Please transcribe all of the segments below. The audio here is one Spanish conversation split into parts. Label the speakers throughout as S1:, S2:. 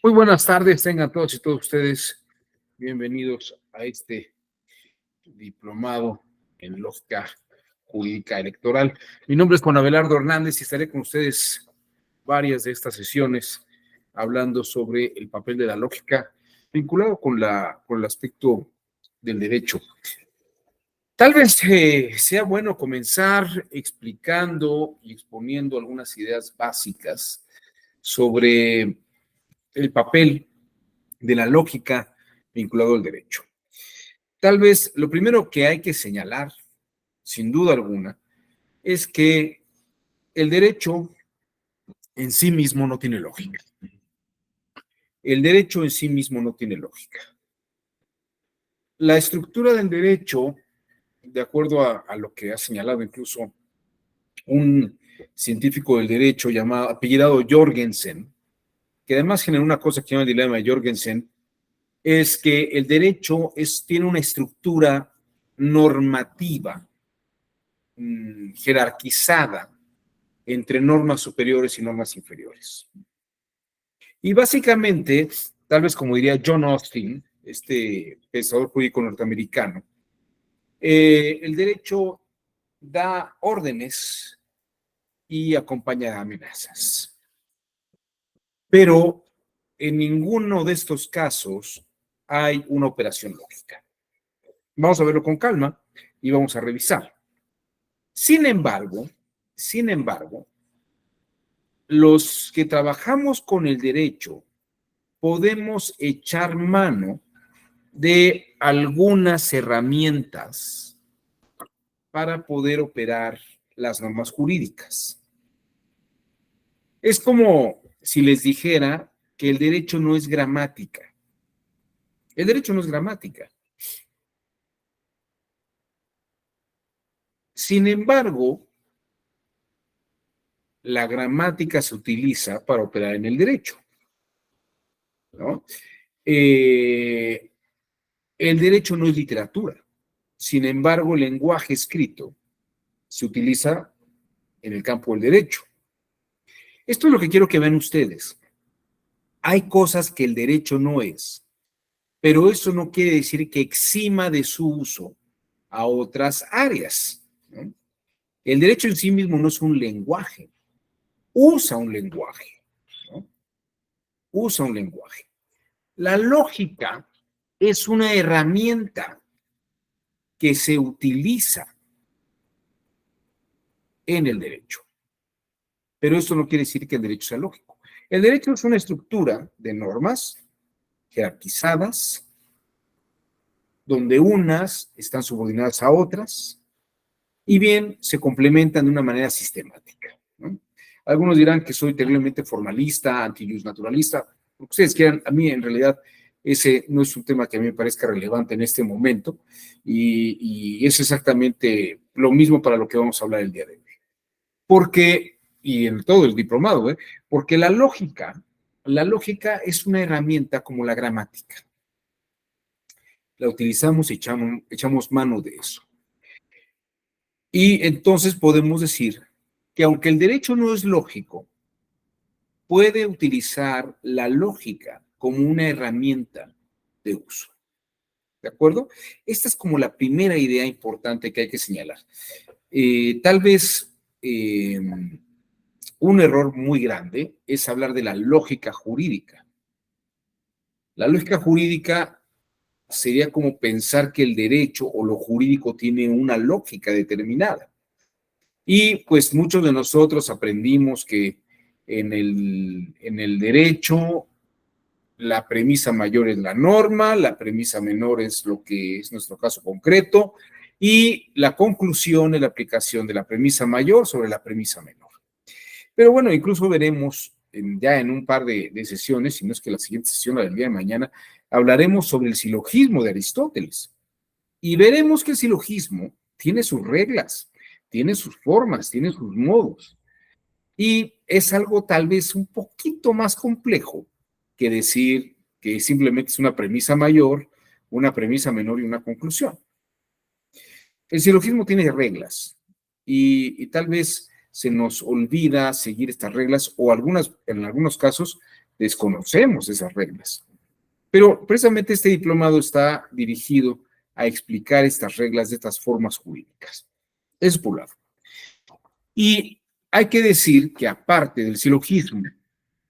S1: Muy buenas tardes, tengan todos y todos ustedes bienvenidos a este diplomado en lógica jurídica electoral. Mi nombre es Juan Abelardo Hernández y estaré con ustedes varias de estas sesiones hablando sobre el papel de la lógica vinculado con el aspecto del derecho. Tal vez sea bueno comenzar explicando y exponiendo algunas ideas básicas sobre el papel de la lógica vinculado al derecho. Tal vez lo primero que hay que señalar, sin duda alguna, es que el derecho en sí mismo no tiene lógica. El derecho en sí mismo no tiene lógica. La estructura del derecho, de acuerdo a lo que ha señalado incluso un científico del derecho apellidado Jorgensen, que además generó una cosa que se llama el dilema de Jorgensen, es que el derecho tiene una estructura normativa jerarquizada entre normas superiores y normas inferiores. Y básicamente, tal vez como diría John Austin, este pensador jurídico norteamericano, el derecho da órdenes y acompaña amenazas. Pero en ninguno de estos casos hay una operación lógica. Vamos a verlo con calma y vamos a revisar. Sin embargo, los que trabajamos con el derecho podemos echar mano de algunas herramientas para poder operar las normas jurídicas. Es como si les dijera que el derecho no es gramática. El derecho no es gramática. Sin embargo, la gramática se utiliza para operar en el derecho, ¿no? El derecho no es literatura. Sin embargo, el lenguaje escrito se utiliza en el campo del derecho. Esto es lo que quiero que vean ustedes. Hay cosas que el derecho no es, pero eso no quiere decir que exima de su uso a otras áreas, ¿no? El derecho en sí mismo no es un lenguaje, usa un lenguaje, ¿no? Usa un lenguaje. La lógica es una herramienta que se utiliza en el derecho. Pero esto no quiere decir que el derecho sea lógico. El derecho es una estructura de normas jerarquizadas, donde unas están subordinadas a otras y bien se complementan de una manera sistemática, ¿no? Algunos dirán que soy terriblemente formalista, anti-jus naturalista, lo que ustedes quieran. A mí en realidad ese no es un tema que a mí me parezca relevante en este momento y es exactamente lo mismo para lo que vamos a hablar el día de hoy. Porque, y en todo el diplomado, porque la lógica es una herramienta como la gramática. La utilizamos y echamos mano de eso. Y entonces podemos decir que aunque el derecho no es lógico, puede utilizar la lógica como una herramienta de uso. ¿De acuerdo? Esta es como la primera idea importante que hay que señalar. Tal vez un error muy grande es hablar de la lógica jurídica. La lógica jurídica sería como pensar que el derecho o lo jurídico tiene una lógica determinada. Y pues muchos de nosotros aprendimos que en el derecho la premisa mayor es la norma, la premisa menor es lo que es nuestro caso concreto y la conclusión es la aplicación de la premisa mayor sobre la premisa menor. Pero bueno, incluso veremos ya en un par de sesiones, si no es que la siguiente sesión, la del día de mañana, hablaremos sobre el silogismo de Aristóteles. Y veremos que el silogismo tiene sus reglas, tiene sus formas, tiene sus modos. Y es algo tal vez un poquito más complejo que decir que simplemente es una premisa mayor, una premisa menor y una conclusión. El silogismo tiene reglas y tal vez se nos olvida seguir estas reglas o en algunos casos desconocemos esas reglas. Pero precisamente este diplomado está dirigido a explicar estas reglas de estas formas jurídicas. Eso por un lado. Y hay que decir que aparte del silogismo,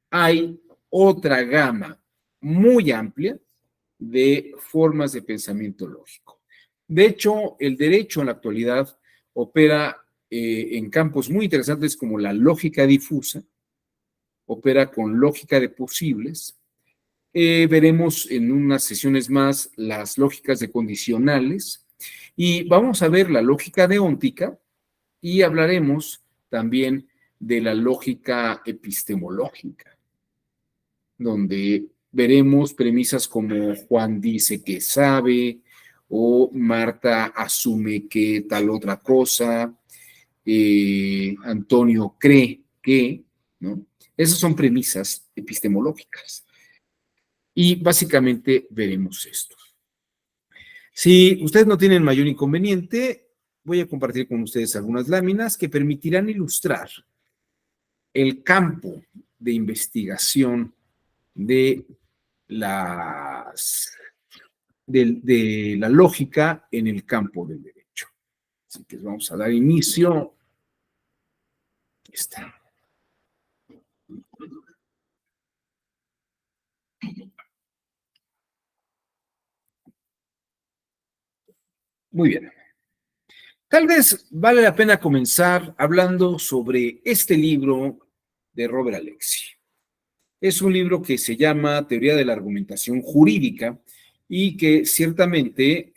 S1: hay otra gama muy amplia de formas de pensamiento lógico. De hecho, el derecho en la actualidad opera en campos muy interesantes como la lógica difusa, opera con lógica de posibles. Veremos en unas sesiones más las lógicas de condicionales y vamos a ver la lógica deóntica y hablaremos también de la lógica epistemológica, donde veremos premisas como Juan dice que sabe o Marta asume que tal otra cosa, Antonio cree que, ¿no? Esas son premisas epistemológicas. Y básicamente veremos esto. Si ustedes no tienen mayor inconveniente, voy a compartir con ustedes algunas láminas que permitirán ilustrar el campo de investigación de la lógica en el campo del derecho. Así que vamos a dar inicio. Aquí está. Muy bien. Tal vez vale la pena comenzar hablando sobre este libro de Robert Alexy. Es un libro que se llama Teoría de la Argumentación Jurídica y que ciertamente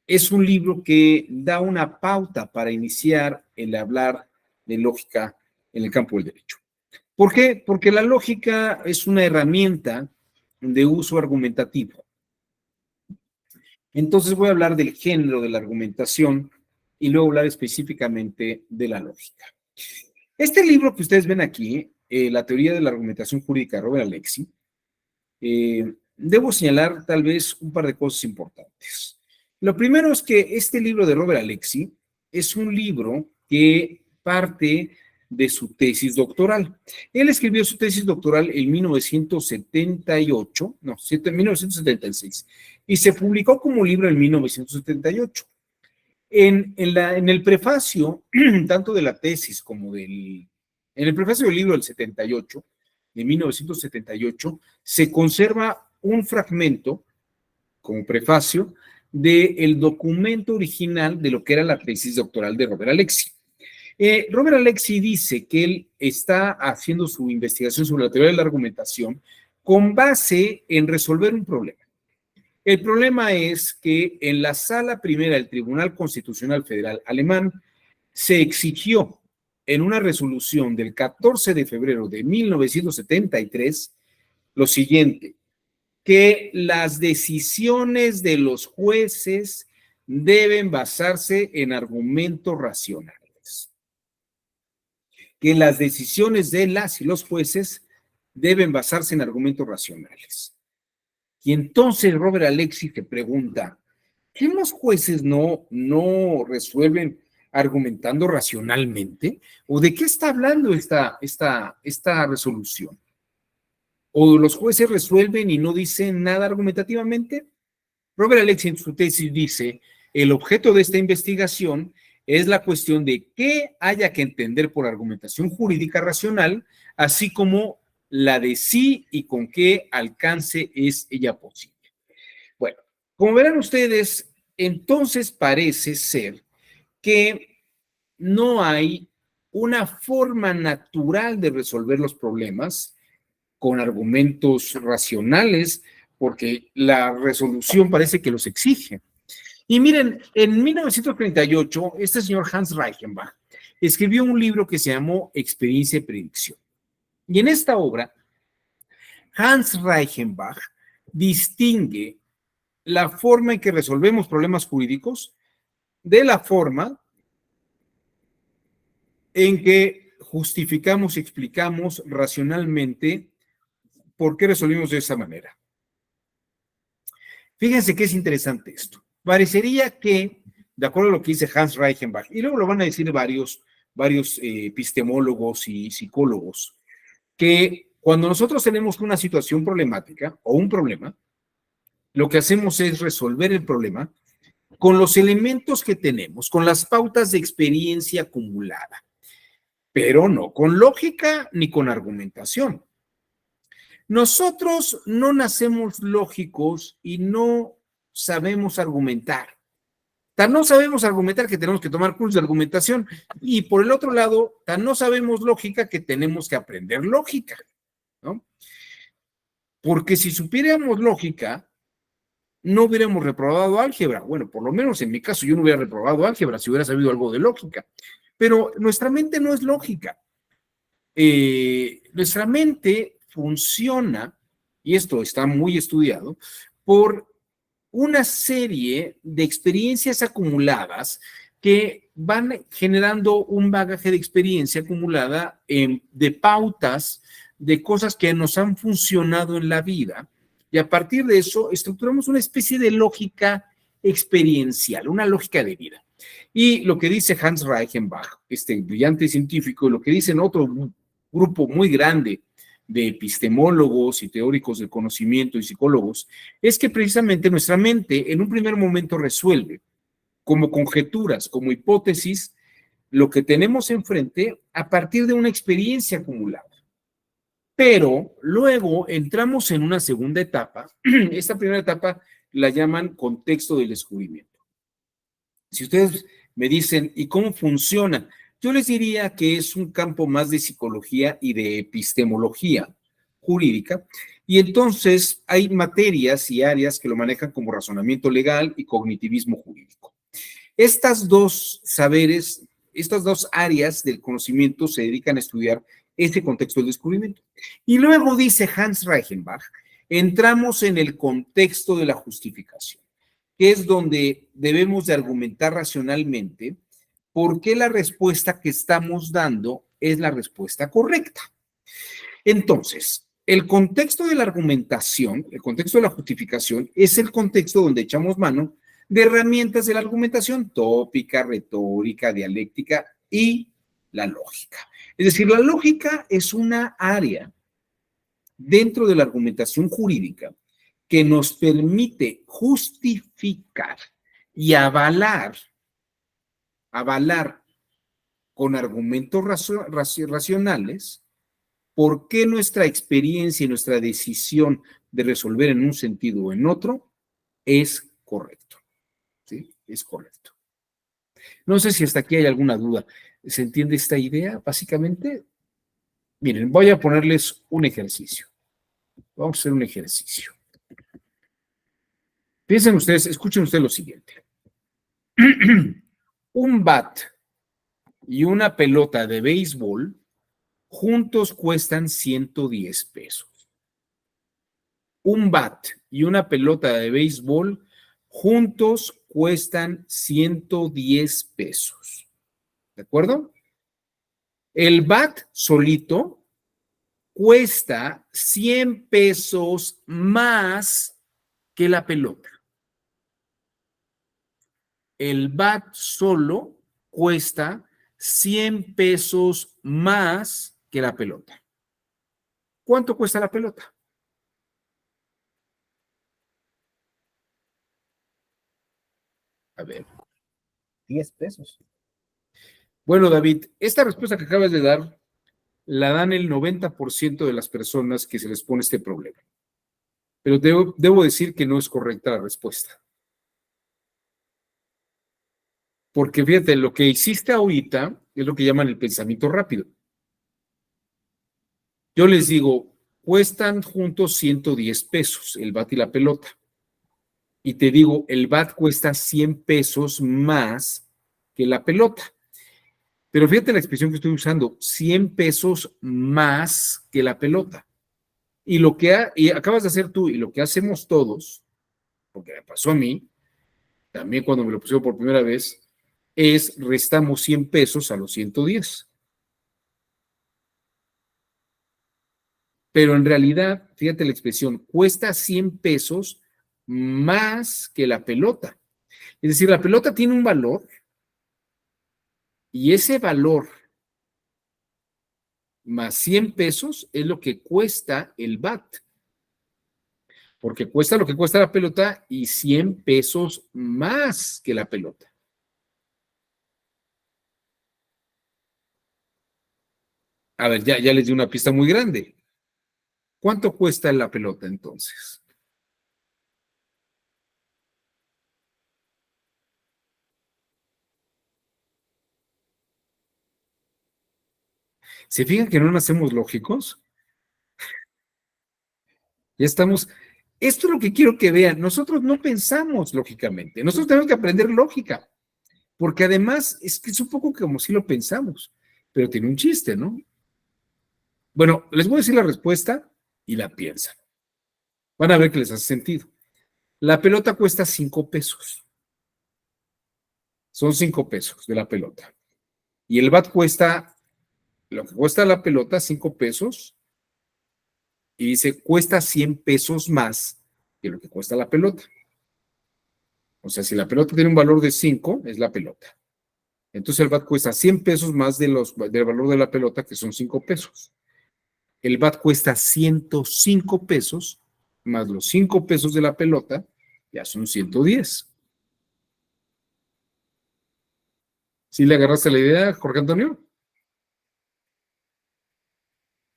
S1: es un libro que da una pauta para iniciar el hablar de lógica en el campo del derecho. ¿Por qué? Porque la lógica es una herramienta de uso argumentativo. Entonces voy a hablar del género de la argumentación y luego hablar específicamente de la lógica. Este libro que ustedes ven aquí, La teoría de la argumentación jurídica de Robert Alexy, debo señalar tal vez un par de cosas importantes. Lo primero es que este libro de Robert Alexy es un libro que parte de su tesis doctoral. Él escribió su tesis doctoral en 1976 y se publicó como libro en 1978. En el prefacio, tanto de la tesis como en el prefacio del libro del 78, de 1978, se conserva un fragmento como prefacio del documento original de lo que era la tesis doctoral de Robert Alexy. Robert Alexy dice que él está haciendo su investigación sobre la teoría de la argumentación con base en resolver un problema. El problema es que en la sala primera del Tribunal Constitucional Federal alemán se exigió en una resolución del 14 de febrero de 1973 lo siguiente: que las decisiones de los jueces deben basarse en argumentos racionales. Que las decisiones de las y los jueces deben basarse en argumentos racionales. Y entonces Robert Alexy te pregunta, ¿qué los jueces no resuelven argumentando racionalmente? ¿O de qué está hablando esta resolución? ¿O los jueces resuelven y no dicen nada argumentativamente? Robert Alexy en su tesis dice, el objeto de esta investigación es la cuestión de qué haya que entender por argumentación jurídica racional, así como la de sí y con qué alcance es ella posible. Bueno, como verán ustedes, entonces parece ser que no hay una forma natural de resolver los problemas con argumentos racionales, porque la resolución parece que los exige. Y miren, en 1938, este señor Hans Reichenbach escribió un libro que se llamó Experiencia y Predicción. Y en esta obra, Hans Reichenbach distingue la forma en que resolvemos problemas jurídicos de la forma en que justificamos y explicamos racionalmente por qué resolvimos de esa manera. Fíjense que es interesante esto. Parecería que, de acuerdo a lo que dice Hans Reichenbach, y luego lo van a decir varios varios epistemólogos y psicólogos, que cuando nosotros tenemos una situación problemática o un problema, lo que hacemos es resolver el problema con los elementos que tenemos, con las pautas de experiencia acumulada, pero no con lógica ni con argumentación. Nosotros no nacemos lógicos y no sabemos argumentar. Tan no sabemos argumentar que tenemos que tomar cursos de argumentación y por el otro lado, tan no sabemos lógica que tenemos que aprender lógica, ¿no? Porque si supiéramos lógica, no hubiéramos reprobado álgebra. Bueno, por lo menos en mi caso yo no hubiera reprobado álgebra si hubiera sabido algo de lógica. Pero nuestra mente no es lógica. Nuestra mente funciona, y esto está muy estudiado, por una serie de experiencias acumuladas que van generando un bagaje de experiencia acumulada de pautas, de cosas que nos han funcionado en la vida, y a partir de eso estructuramos una especie de lógica experiencial, una lógica de vida. Y lo que dice Hans Reichenbach, este brillante científico, lo que dicen otro grupo muy grande de epistemólogos y teóricos del conocimiento y psicólogos, es que precisamente nuestra mente en un primer momento resuelve como conjeturas, como hipótesis, lo que tenemos enfrente a partir de una experiencia acumulada. Pero luego entramos en una segunda etapa. Esta primera etapa la llaman contexto del descubrimiento. Si ustedes me dicen, ¿y cómo funciona? Yo les diría que es un campo más de psicología y de epistemología jurídica, y entonces hay materias y áreas que lo manejan como razonamiento legal y cognitivismo jurídico. Estas dos saberes, estas dos áreas del conocimiento se dedican a estudiar este contexto del descubrimiento. Y luego dice Hans Reichenbach, entramos en el contexto de la justificación, que es donde debemos de argumentar racionalmente por qué la respuesta que estamos dando es la respuesta correcta. Entonces, el contexto de la argumentación, el contexto de la justificación, es el contexto donde echamos mano de herramientas de la argumentación tópica, retórica, dialéctica y la lógica. Es decir, la lógica es una área dentro de la argumentación jurídica que nos permite justificar y avalar con argumentos racionales por qué nuestra experiencia y nuestra decisión de resolver en un sentido o en otro es correcto. ¿Sí? Es correcto. No sé si hasta aquí hay alguna duda. ¿Se entiende esta idea? Básicamente, miren, voy a ponerles un ejercicio. Vamos a hacer un ejercicio. Piensen ustedes, escuchen ustedes lo siguiente. Un bat y una pelota de béisbol juntos cuestan 110 pesos. Un bat y una pelota de béisbol juntos cuestan 110 pesos. ¿De acuerdo? El bat solito cuesta 100 pesos más que la pelota. El bat solo cuesta 100 pesos más que la pelota. ¿Cuánto cuesta la pelota? A ver.
S2: 10 pesos.
S1: Bueno, David, esta respuesta que acabas de dar la dan el 90% de las personas que se les pone este problema. Pero debo decir que no es correcta la respuesta. Porque fíjate, lo que hiciste ahorita es lo que llaman el pensamiento rápido. Yo les digo, cuestan juntos 110 pesos el bat y la pelota. Y te digo, el bat cuesta 100 pesos más que la pelota. Pero fíjate la expresión que estoy usando, 100 pesos más que la pelota. Y lo que y acabas de hacer tú y lo que hacemos todos, porque me pasó a mí, también cuando me lo pusieron por primera vez, es restamos 100 pesos a los 110. Pero en realidad, fíjate la expresión, cuesta 100 pesos más que la pelota. Es decir, la pelota tiene un valor y ese valor más 100 pesos es lo que cuesta el bat. Porque cuesta lo que cuesta la pelota y 100 pesos más que la pelota. A ver, ya les di una pista muy grande. ¿Cuánto cuesta la pelota entonces? ¿Se fijan que no nacemos lógicos? Ya estamos. Esto es lo que quiero que vean. Nosotros no pensamos lógicamente. Nosotros tenemos que aprender lógica. Porque además es que es un poco como si lo pensamos. Pero tiene un chiste, ¿no? Bueno, les voy a decir la respuesta y la piensan. Van a ver que les hace sentido. La pelota cuesta 5 pesos. Son 5 pesos de la pelota. Y el bat cuesta, lo que cuesta la pelota, 5 pesos. Y dice, cuesta 100 pesos más que lo que cuesta la pelota. O sea, si la pelota tiene un valor de 5, es la pelota. Entonces el bat cuesta 100 pesos más del valor de la pelota, que son 5 pesos. El bat cuesta 105 pesos más los 5 pesos de la pelota, ya son 110. ¿Sí le agarraste la idea, Jorge Antonio?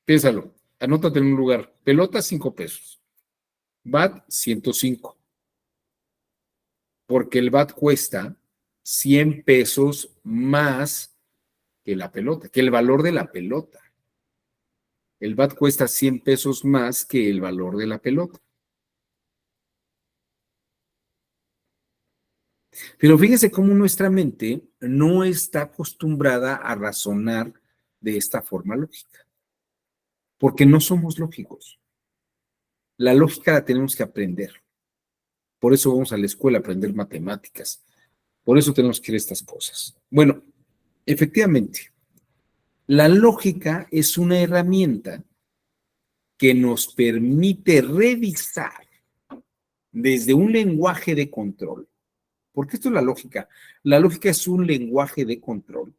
S1: Piénsalo, anótate en un lugar. Pelota, 5 pesos. Bat, 105. Porque el bat cuesta 100 pesos más que la pelota, que el valor de la pelota. El bat cuesta 100 pesos más que el valor de la pelota. Pero fíjense cómo nuestra mente no está acostumbrada a razonar de esta forma lógica, porque no somos lógicos. La lógica la tenemos que aprender. Por eso vamos a la escuela a aprender matemáticas. Por eso tenemos que ir a estas cosas. Bueno, efectivamente, la lógica es una herramienta que nos permite revisar desde un lenguaje de control. Porque esto es la lógica. La lógica es un lenguaje de control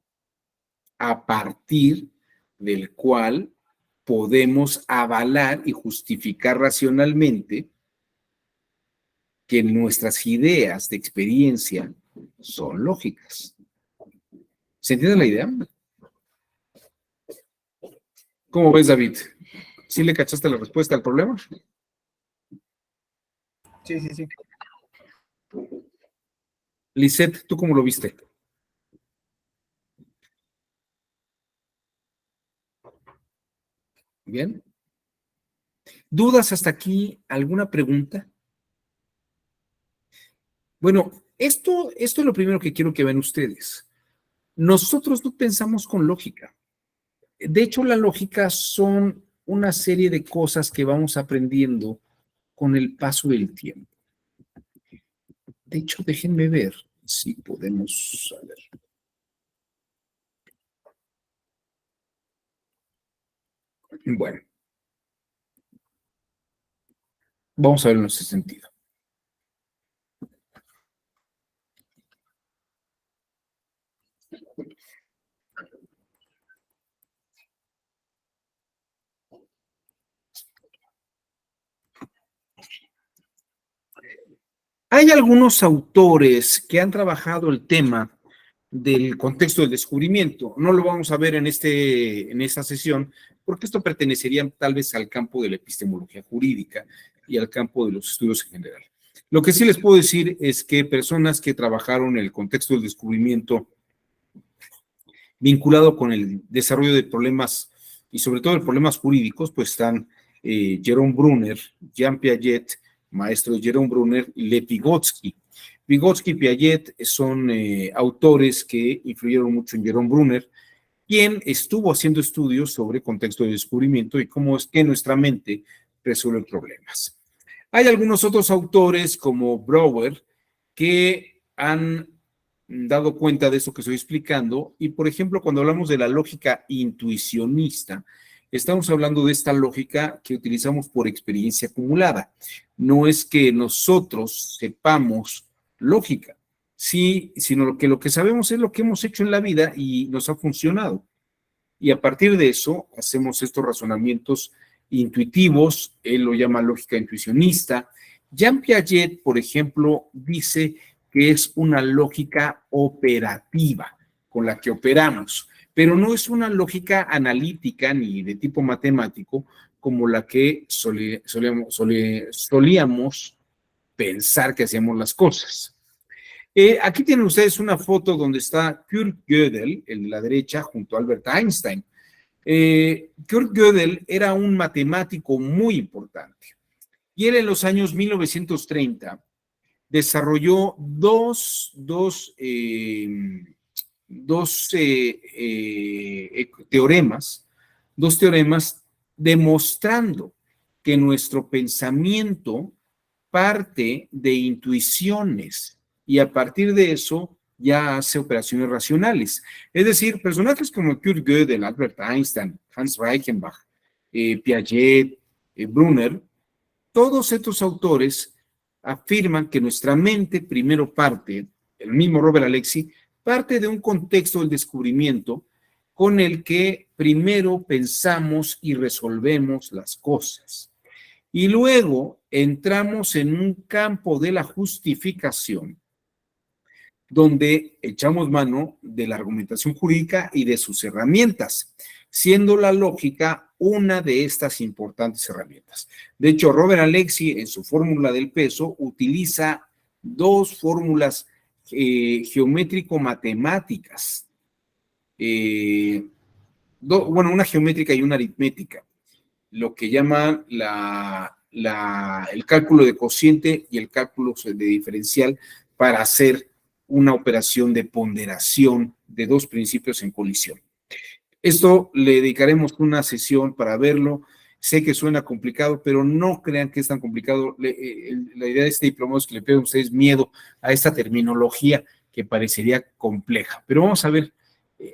S1: a partir del cual podemos avalar y justificar racionalmente que nuestras ideas de experiencia son lógicas. ¿Se entiende la idea? ¿Cómo ves, David? ¿Sí le cachaste la respuesta al problema?
S2: Sí, sí, sí.
S1: Lisette, ¿tú cómo lo viste? Bien. ¿Dudas hasta aquí? ¿Alguna pregunta? Bueno, esto es lo primero que quiero que vean ustedes. Nosotros no pensamos con lógica. De hecho, la lógica son una serie de cosas que vamos aprendiendo con el paso del tiempo. De hecho, déjenme ver si podemos saber. Bueno, vamos a ver en ese sentido. Hay algunos autores que han trabajado el tema del contexto del descubrimiento. No lo vamos a ver en esta sesión, porque esto pertenecería tal vez al campo de la epistemología jurídica y al campo de los estudios en general. Lo que sí les puedo decir es que personas que trabajaron en el contexto del descubrimiento vinculado con el desarrollo de problemas y sobre todo de problemas jurídicos, pues están Jerome Brunner, Jean Piaget, maestro Jerome Brunner y Lev Vygotsky. Vygotsky y Piaget son autores que influyeron mucho en Jerome Brunner, quien estuvo haciendo estudios sobre contexto de descubrimiento y cómo es que nuestra mente resuelve problemas. Hay algunos otros autores como Brouwer que han dado cuenta de eso que estoy explicando y, por ejemplo, cuando hablamos de la lógica intuicionista, estamos hablando de esta lógica que utilizamos por experiencia acumulada. No es que nosotros sepamos lógica, sí, sino que lo que sabemos es lo que hemos hecho en la vida y nos ha funcionado. y a partir de eso hacemos estos razonamientos intuitivos, él lo llama lógica intuicionista. Jean Piaget, por ejemplo, dice que es una lógica operativa con la que operamos, pero no es una lógica analítica ni de tipo matemático como la que solíamos pensar que hacíamos las cosas. Aquí tienen ustedes una foto donde está Kurt Gödel, en la derecha, junto a Albert Einstein. Kurt Gödel era un matemático muy importante y él en los años 1930 desarrolló dos teoremas demostrando que nuestro pensamiento parte de intuiciones y a partir de eso ya hace operaciones racionales. Es decir, personajes como Kurt Gödel, Albert Einstein, Hans Reichenbach, Piaget, Brunner, todos estos autores afirman que nuestra mente primero parte, el mismo Robert Alexy, parte de un contexto del descubrimiento con el que primero pensamos y resolvemos las cosas. Y luego entramos en un campo de la justificación donde echamos mano de la argumentación jurídica y de sus herramientas, siendo la lógica una de estas importantes herramientas. De hecho, Robert Alexy, en su fórmula del peso, utiliza dos fórmulas geométrico-matemáticas, una geométrica y una aritmética, lo que llaman el cálculo de cociente y el cálculo de diferencial para hacer una operación de ponderación de dos principios en colisión. Esto le dedicaremos una sesión para verlo. Sé que suena complicado, pero no crean que es tan complicado. La idea de este diplomado es que le peguen a ustedes miedo a esta terminología que parecería compleja. Pero vamos a ver,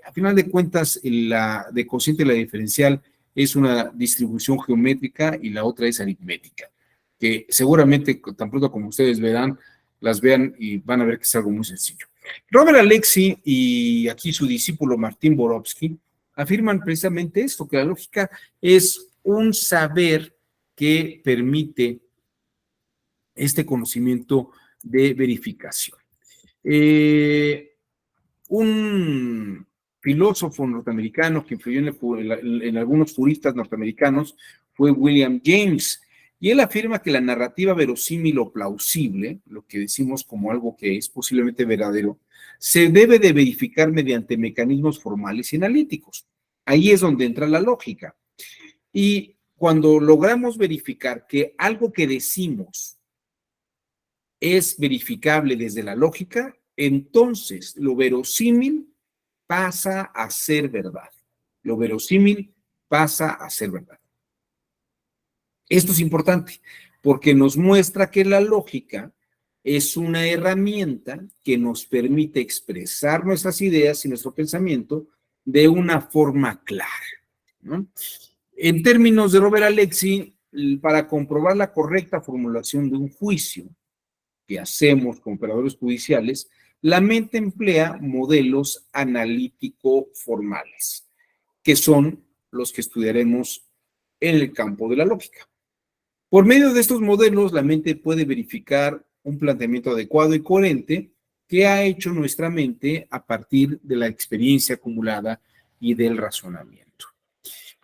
S1: a final de cuentas, la de cociente y la diferencial es una distribución geométrica y la otra es aritmética, que seguramente tan pronto como ustedes verán, las vean y van a ver que es algo muy sencillo. Robert Alexy y aquí su discípulo Martín Borovsky afirman precisamente esto, que la lógica es un saber que permite este conocimiento de verificación. Un filósofo norteamericano que influyó en algunos juristas norteamericanos fue William James, y él afirma que la narrativa verosímil o plausible, lo que decimos como algo que es posiblemente verdadero, se debe de verificar mediante mecanismos formales y analíticos. Ahí es donde entra la lógica. Y cuando logramos verificar que algo que decimos es verificable desde la lógica, entonces lo verosímil pasa a ser verdad. Lo verosímil pasa a ser verdad. Esto es importante porque nos muestra que la lógica es una herramienta que nos permite expresar nuestras ideas y nuestro pensamiento de una forma clara, ¿no? En términos de Robert Alexy, para comprobar la correcta formulación de un juicio que hacemos con operadores judiciales, la mente emplea modelos analítico-formales, que son los que estudiaremos en el campo de la lógica. Por medio de estos modelos, la mente puede verificar un planteamiento adecuado y coherente que ha hecho nuestra mente a partir de la experiencia acumulada y del razonamiento.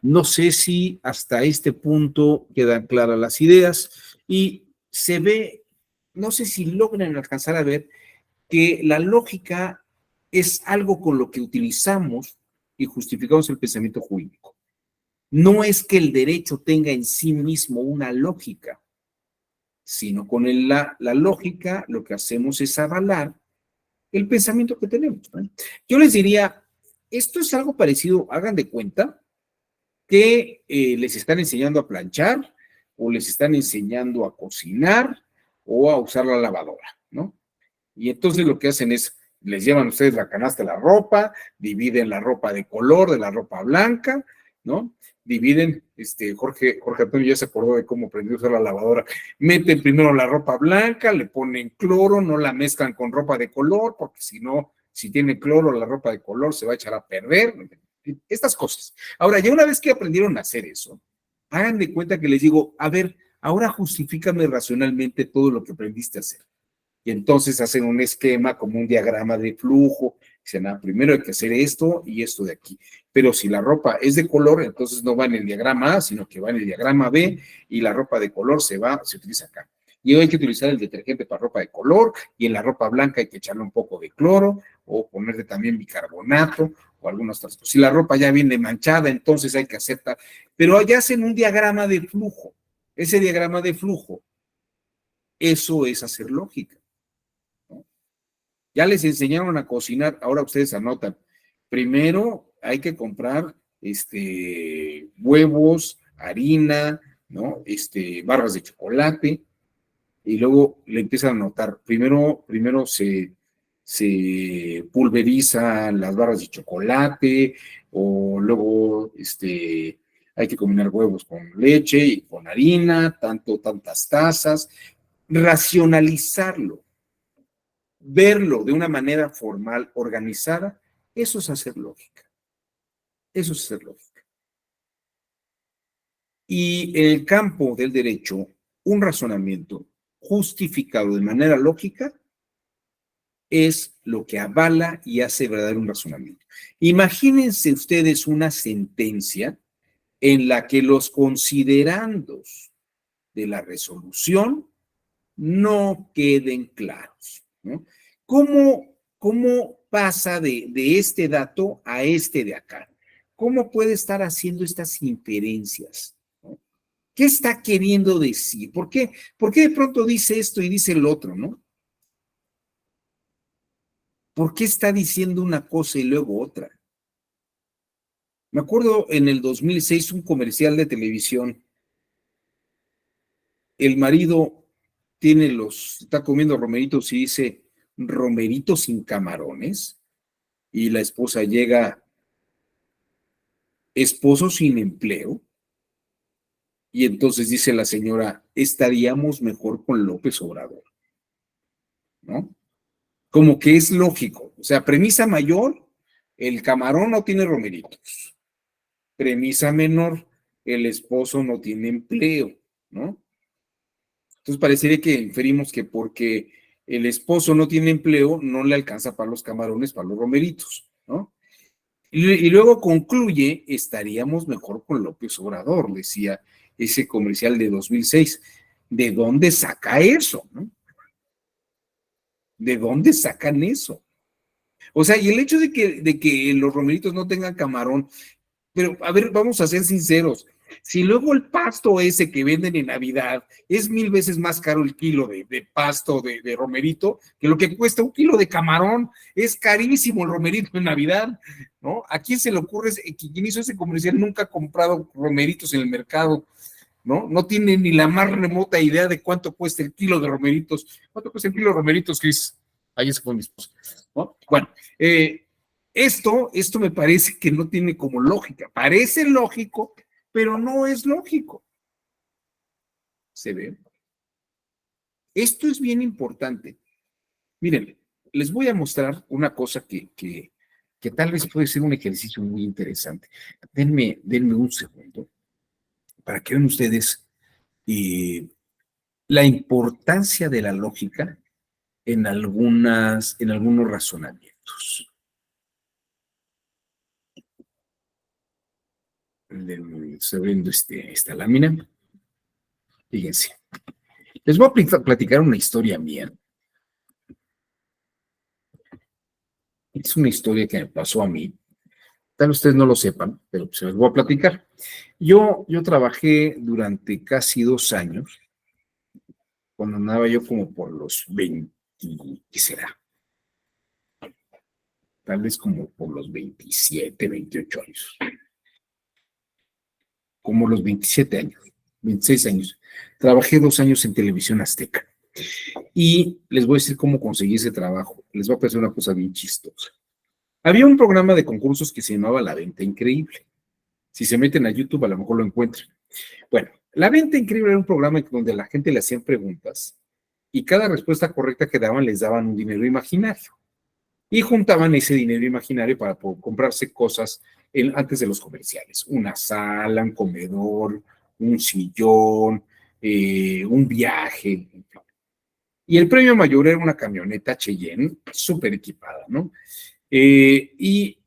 S1: No sé si hasta este punto quedan claras las ideas y se ve, no sé si logran alcanzar a ver que la lógica es algo con lo que utilizamos y justificamos el pensamiento jurídico. No es que el derecho tenga en sí mismo una lógica, sino con la lógica lo que hacemos es avalar el pensamiento que tenemos, ¿no? Yo les diría, esto es algo parecido, hagan de cuenta que les están enseñando a planchar o les están enseñando a cocinar o a usar la lavadora, ¿no? Y entonces lo que hacen es, les llevan ustedes la canasta de la ropa, dividen la ropa de color de la ropa blanca, ¿no? Dividen, Jorge Antonio ya se acordó de cómo aprendió a usar la lavadora, meten primero la ropa blanca, le ponen cloro, no la mezclan con ropa de color, porque si no, si tiene cloro la ropa de color se va a echar a perder, estas cosas. Ahora, ya una vez que aprendieron a hacer eso, hagan de cuenta que les digo, a ver, ahora justifícame racionalmente todo lo que aprendiste a hacer. Y entonces hacen un esquema como un diagrama de flujo. Dicen, primero hay que hacer esto y esto de aquí. Pero si la ropa es de color, entonces no va en el diagrama A, sino que va en el diagrama B, y la ropa de color se utiliza acá. Y hay que utilizar el detergente para ropa de color, y en la ropa blanca hay que echarle un poco de cloro, o ponerle también bicarbonato, o algunas otras cosas. Si la ropa ya viene manchada, entonces hay que hacer tal. Pero allá hacen un diagrama de flujo. Ese diagrama de flujo, eso es hacer lógica. Ya les enseñaron a cocinar, ahora ustedes anotan. Primero hay que comprar huevos, harina, ¿no? Barras de chocolate, y luego le empiezan a anotar. Primero se pulverizan las barras de chocolate, o luego hay que combinar huevos con leche y con harina, tantas tazas, racionalizarlo. Verlo de una manera formal, organizada, eso es hacer lógica. Eso es hacer lógica. Y en el campo del derecho, un razonamiento justificado de manera lógica es lo que avala y hace verdadero un razonamiento. Imagínense ustedes una sentencia en la que los considerandos de la resolución no queden claros, ¿no? ¿Cómo pasa de este dato a este de acá? ¿Cómo puede estar haciendo estas inferencias? ¿No? ¿Qué está queriendo decir? ¿Por qué de pronto dice esto y dice el otro, no? ¿Por qué está diciendo una cosa y luego otra? Me acuerdo en el 2006 un comercial de televisión. El marido está comiendo romeritos y dice, ¿romeritos sin camarones? Y la esposa llega, ¿esposo sin empleo? Y entonces dice la señora, estaríamos mejor con López Obrador, ¿no? Como que es lógico. O sea, premisa mayor, el camarón no tiene romeritos. Premisa menor, el esposo no tiene empleo, ¿no? Entonces parecería que inferimos que porque el esposo no tiene empleo, no le alcanza para los camarones, para los romeritos, ¿no? Y luego concluye, estaríamos mejor con López Obrador, decía ese comercial de 2006. ¿De dónde saca eso? ¿No? ¿De dónde sacan eso? O sea, y el hecho de que los romeritos no tengan camarón, pero a ver, vamos a ser sinceros. Si luego el pasto ese que venden en Navidad es 1000 veces más caro el kilo de pasto de romerito que lo que cuesta un kilo de camarón, es carísimo el romerito en Navidad, ¿no? ¿A quién se le ocurre? Quien hizo ese comercial nunca ha comprado romeritos en el mercado, ¿no? No tiene ni la más remota idea de cuánto cuesta el kilo de romeritos. ¿Cuánto cuesta el kilo de romeritos, Cris? Ahí se fue mi esposa, ¿no? Bueno, esto me parece que no tiene como lógica. Parece lógico, pero no es lógico. ¿Se ve? Esto es bien importante. Miren, les voy a mostrar una cosa que tal vez puede ser un ejercicio muy interesante. Denme un segundo para que vean ustedes la importancia de la lógica en algunos razonamientos. Estoy abriendo esta lámina. Fíjense. Les voy a platicar una historia mía. Es una historia que me pasó a mí. Tal vez ustedes no lo sepan, pero se les voy a platicar. Yo trabajé durante casi 2 años, cuando andaba yo como por los 20, ¿qué será? Tal vez como por los 27, 28 años. Como los 27 años, 26 años. Trabajé 2 años en Televisión Azteca. Y les voy a decir cómo conseguí ese trabajo. Les voy a pasar una cosa bien chistosa. Había un programa de concursos que se llamaba La Venta Increíble. Si se meten a YouTube, a lo mejor lo encuentran. Bueno, La Venta Increíble era un programa donde la gente le hacían preguntas y cada respuesta correcta que daban les daban un dinero imaginario. Y juntaban ese dinero imaginario para comprarse cosas antes de los comerciales. Una sala, un comedor, un sillón, un viaje, en fin. Y el premio mayor era una camioneta Cheyenne súper equipada, ¿no? Y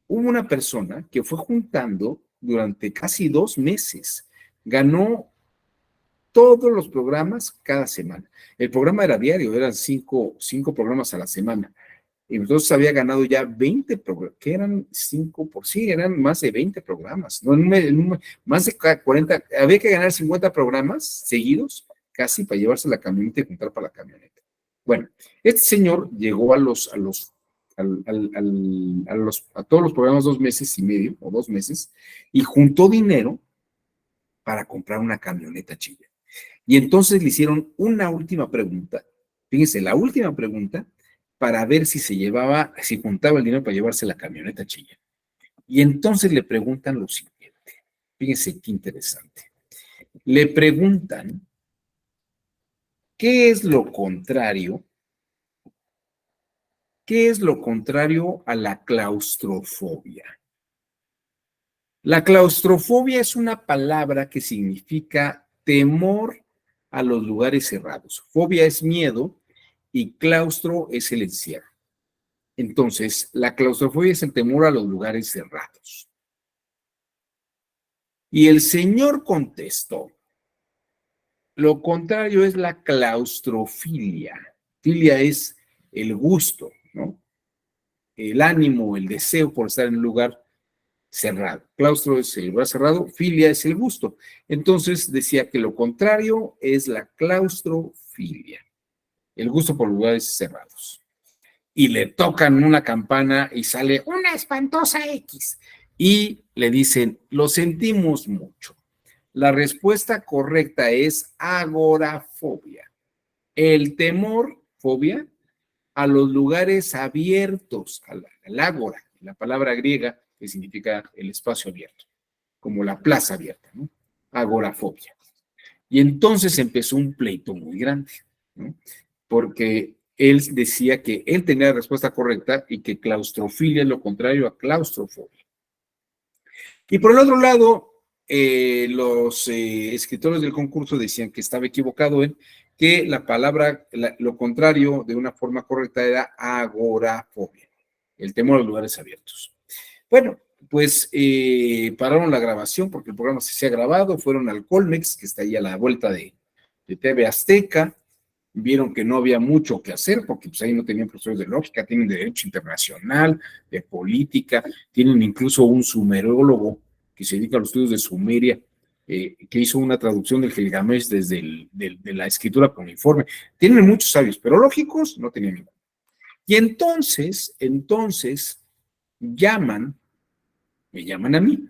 S1: hubo una persona que fue juntando durante casi 2 meses. Ganó todos los programas cada semana. El programa era diario, eran cinco programas a la semana. Y entonces había ganado ya 20 programas, que eran 5 por sí, eran más de 20 programas, ¿no? Más de 40, había que ganar 50 programas seguidos, casi para llevarse la camioneta y juntar para la camioneta. Bueno, este señor llegó a todos los programas 2 meses y medio o 2 meses y juntó dinero para comprar una camioneta chilla. Y entonces le hicieron una última pregunta, fíjense, la última pregunta, para ver si juntaba el dinero para llevarse la camioneta chilla. Y entonces le preguntan lo siguiente, fíjense qué interesante. Le preguntan, ¿qué es lo contrario? ¿Qué es lo contrario a la claustrofobia? La claustrofobia es una palabra que significa temor a los lugares cerrados. Fobia es miedo y claustro es el encierro. Entonces, la claustrofobia es el temor a los lugares cerrados. Y el señor contestó, lo contrario es la claustrofilia. Filia es el gusto, ¿no? El ánimo, el deseo por estar en un lugar cerrado. Claustro es el lugar cerrado, filia es el gusto. Entonces decía que lo contrario es la claustrofilia, el gusto por lugares cerrados. Y le tocan una campana y sale una espantosa X. Y le dicen, lo sentimos mucho. La respuesta correcta es agorafobia. El temor, fobia, a los lugares abiertos, al ágora, la palabra griega que significa el espacio abierto, como la plaza abierta, ¿no? Agorafobia. Y entonces empezó un pleito muy grande, ¿no? Porque él decía que él tenía la respuesta correcta y que claustrofilia es lo contrario a claustrofobia. Y por el otro lado, los escritores del concurso decían que estaba equivocado en que la palabra, lo contrario de una forma correcta era agorafobia, el temor a los lugares abiertos. Bueno, pues pararon la grabación porque el programa se había grabado, fueron al Colmex, que está ahí a la vuelta de TV Azteca, vieron que no había mucho que hacer porque pues ahí no tenían profesores de lógica, tienen de derecho internacional, de política, tienen incluso un sumerólogo que se dedica a los estudios de Sumeria, que hizo una traducción del Gilgamesh desde de la escritura cuneiforme. Tienen muchos sabios, pero lógicos no tenían ninguno. Y entonces me llaman a mí,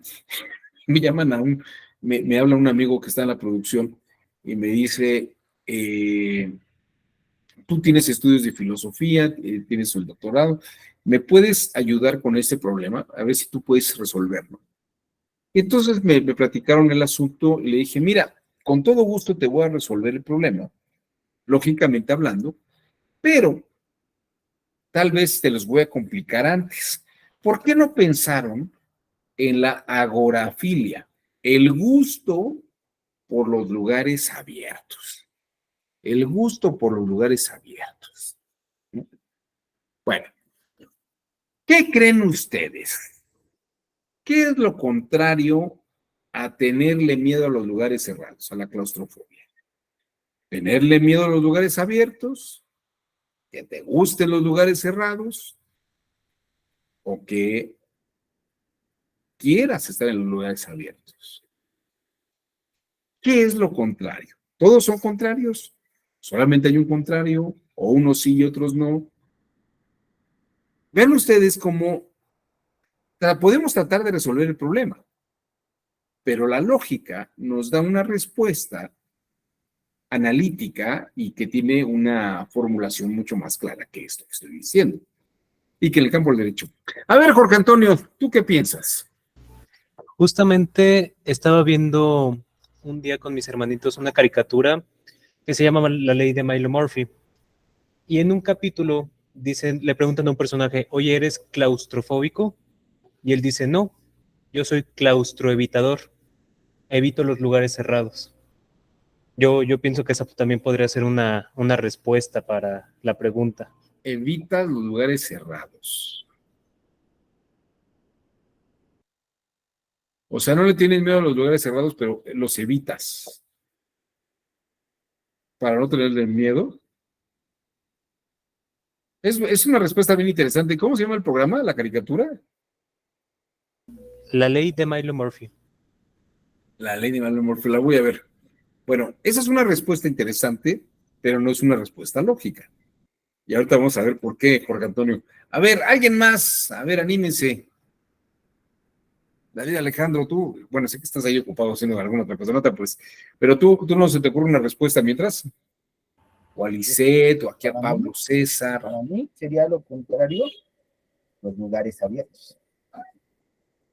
S1: me habla un amigo que está en la producción y me dice, tú tienes estudios de filosofía, tienes el doctorado, ¿me puedes ayudar con este problema? A ver si tú puedes resolverlo. Y entonces me platicaron el asunto y le dije, mira, con todo gusto te voy a resolver el problema, lógicamente hablando, pero tal vez te los voy a complicar antes. ¿Por qué no pensaron en la agorafilia? El gusto por los lugares abiertos. El gusto por los lugares abiertos. Bueno, ¿qué creen ustedes? ¿Qué es lo contrario a tenerle miedo a los lugares cerrados, a la claustrofobia? ¿Tenerle miedo a los lugares abiertos? ¿Que te gusten los lugares cerrados? ¿O que quieras estar en los lugares abiertos? ¿Qué es lo contrario? ¿Todos son contrarios? ¿Solamente hay un contrario? ¿O unos sí y otros no? Vean ustedes cómo podemos tratar de resolver el problema, pero la lógica nos da una respuesta analítica y que tiene una formulación mucho más clara que esto que estoy diciendo y que en el campo del derecho. A ver, Jorge Antonio, ¿tú qué piensas?
S3: Justamente estaba viendo un día con mis hermanitos una caricatura que se llama La Ley de Milo Murphy. Y en un capítulo le preguntan a un personaje, oye, ¿eres claustrofóbico? Y él dice, no, yo soy claustroevitador, evito los lugares cerrados. Yo pienso que esa también podría ser una respuesta para la pregunta.
S1: Evitas los lugares cerrados. O sea, no le tienes miedo a los lugares cerrados, pero los evitas. Para no tenerle miedo. Es una respuesta bien interesante. ¿Cómo se llama el programa, la caricatura?
S3: La ley de Milo Murphy.
S1: La ley de Murphy, la voy a ver. Bueno, esa es una respuesta interesante, pero no es una respuesta lógica. Y ahorita vamos a ver por qué, Jorge Antonio. A ver, alguien más. A ver, anímense. David Alejandro, tú, bueno, sé que estás ahí ocupado haciendo alguna otra cosa, pues, pero tú no se te ocurre una respuesta mientras. O a Lisette, o aquí a Pablo César.
S2: Para mí sería lo contrario, los lugares abiertos.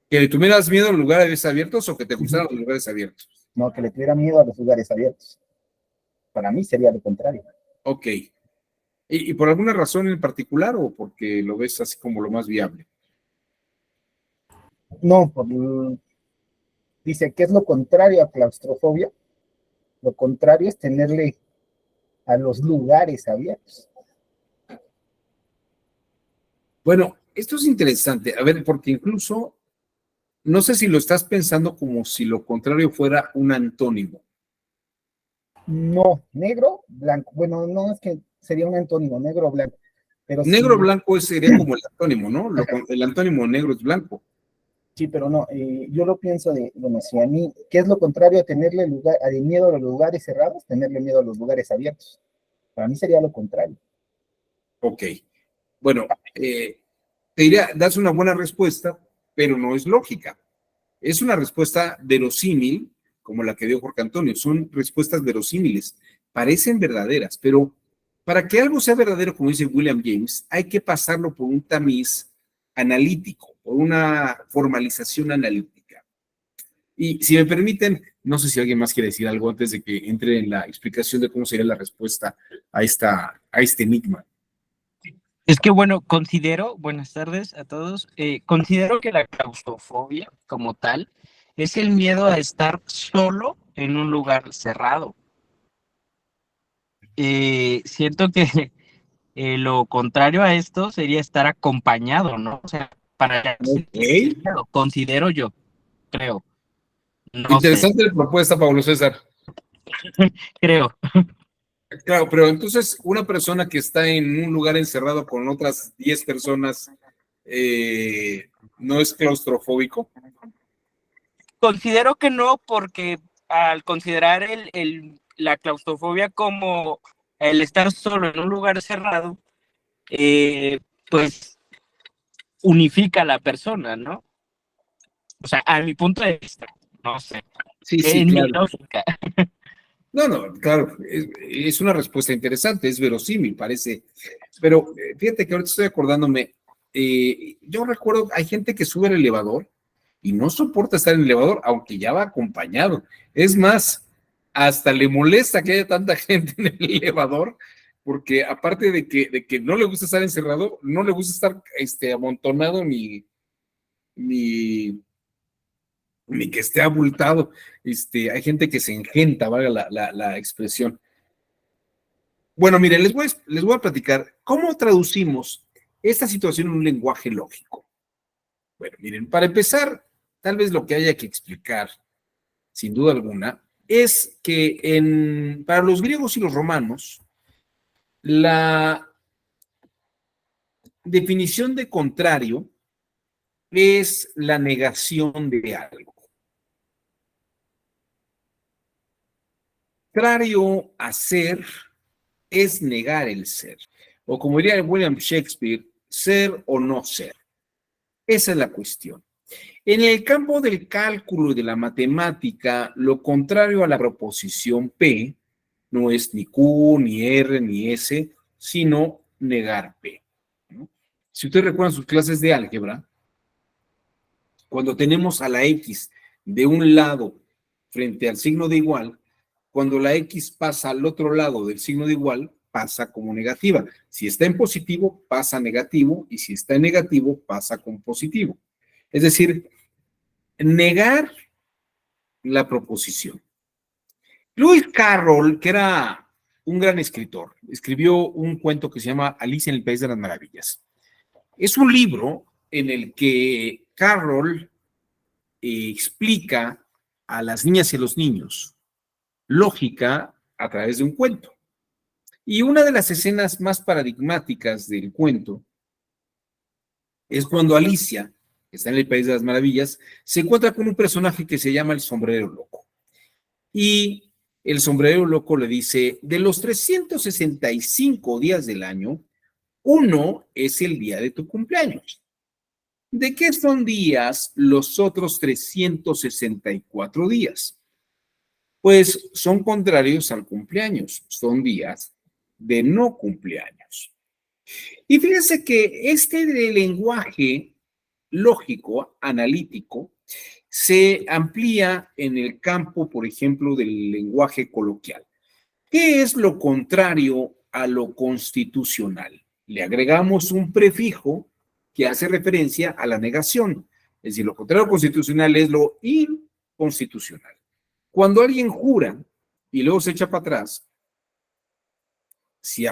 S1: ¿Que le tuvieras miedo a los lugares abiertos o que te gustaran los lugares abiertos?
S2: No, que le tuviera miedo a los lugares abiertos. Para mí sería lo contrario.
S1: Ok. ¿Y por alguna razón en particular o porque lo ves así como lo más viable?
S2: No, dice que es lo contrario a claustrofobia. Lo contrario es tenerle a los lugares abiertos.
S1: Bueno, esto es interesante. A ver, porque incluso, no sé si lo estás pensando como si lo contrario fuera un antónimo.
S2: No, negro, blanco. Bueno, no es que sería un antónimo, negro o blanco. Pero
S1: Negro
S2: sí,
S1: blanco sería como el antónimo, ¿no? El antónimo negro es blanco.
S2: sí, pero no. Yo lo pienso bueno, si a mí, ¿qué es lo contrario a tenerle miedo a los lugares cerrados? Tenerle miedo a los lugares abiertos. Para mí sería lo contrario.
S1: Ok. Bueno, te diría, das una buena respuesta, pero no es lógica. Es una respuesta verosímil, como la que dio Jorge Antonio. Son respuestas verosímiles. Parecen verdaderas, pero para que algo sea verdadero, como dice William James, hay que pasarlo por un tamiz analítico, por una formalización analítica. Y si me permiten, no sé si alguien más quiere decir algo antes de que entre en la explicación de cómo sería la respuesta a este enigma.
S4: Es que bueno, buenas tardes a todos, considero que la claustrofobia como tal es el miedo a estar solo en un lugar cerrado. Siento que lo contrario a esto sería estar acompañado, ¿no? O sea, para
S1: Ok.
S4: considero yo, creo, no sé,
S1: Interesante la propuesta, Pablo César.
S4: creo.
S1: Claro, pero entonces una persona que está en un lugar encerrado con otras 10 personas no es claustrofóbico.
S4: Considero que no, porque al considerar la claustrofobia como el estar solo en un lugar cerrado, pues unifica a la persona, ¿no? O sea, a mi punto de vista, no sé,
S1: Sí, sí,
S4: en mi
S1: claro.
S4: lógica.
S1: No, claro, es una respuesta interesante, es verosímil, parece. Pero fíjate que ahorita estoy acordándome, yo recuerdo, hay gente que sube al elevador y no soporta estar en el elevador, aunque ya va acompañado. Es más, hasta le molesta que haya tanta gente en el elevador, porque aparte de que no le gusta estar encerrado, no le gusta estar amontonado ni que esté abultado. Hay gente que se engenta, valga la expresión. Bueno, miren, les voy a platicar cómo traducimos esta situación en un lenguaje lógico. Bueno, miren, para empezar, tal vez lo que haya que explicar, sin duda alguna, es que para los griegos y los romanos, la definición de contrario es la negación de algo. Contrario a ser es negar el ser. O como diría William Shakespeare, ser o no ser. Esa es la cuestión. En el campo del cálculo y de la matemática, lo contrario a la proposición P no es ni Q, ni R, ni S, sino negar P, ¿no? Si ustedes recuerdan sus clases de álgebra, cuando tenemos a la X de un lado frente al signo de igual, cuando la X pasa al otro lado del signo de igual, pasa como negativa. Si está en positivo, pasa negativo, y si está en negativo, pasa como positivo. Es decir, negar la proposición. Lewis Carroll, que era un gran escritor, escribió un cuento que se llama Alicia en el País de las Maravillas. Es un libro en el que Carroll explica a las niñas y a los niños lógica a través de un cuento. Y una de las escenas más paradigmáticas del cuento es cuando Alicia, que está en el País de las Maravillas, se encuentra con un personaje que se llama el Sombrero Loco. Y el Sombrero Loco le dice, de los 365 días del año, uno es el día de tu cumpleaños. ¿De qué son días los otros 364 días? Pues son contrarios al cumpleaños, son días de no cumpleaños. Y fíjense que este lenguaje lógico, analítico, se amplía en el campo, por ejemplo, del lenguaje coloquial. ¿Qué es lo contrario a lo constitucional? Le agregamos un prefijo que hace referencia a la negación. Es decir, lo contrario a lo constitucional es lo inconstitucional. Cuando alguien jura y luego se echa para atrás, si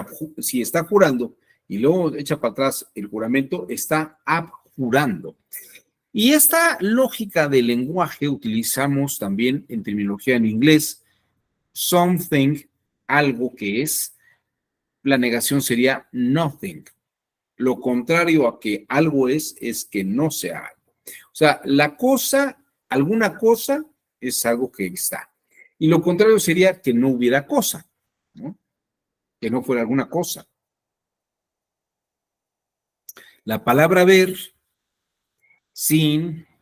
S1: está jurando y luego echa para atrás el juramento, está abjurando. Y esta lógica del lenguaje utilizamos también en terminología en inglés, something, algo que es, la negación sería nothing. Lo contrario a que algo es que no sea algo. O sea, la cosa, alguna cosa es algo que está. Y lo contrario sería que no hubiera cosa, ¿no? Que no fuera alguna cosa. La palabra ver,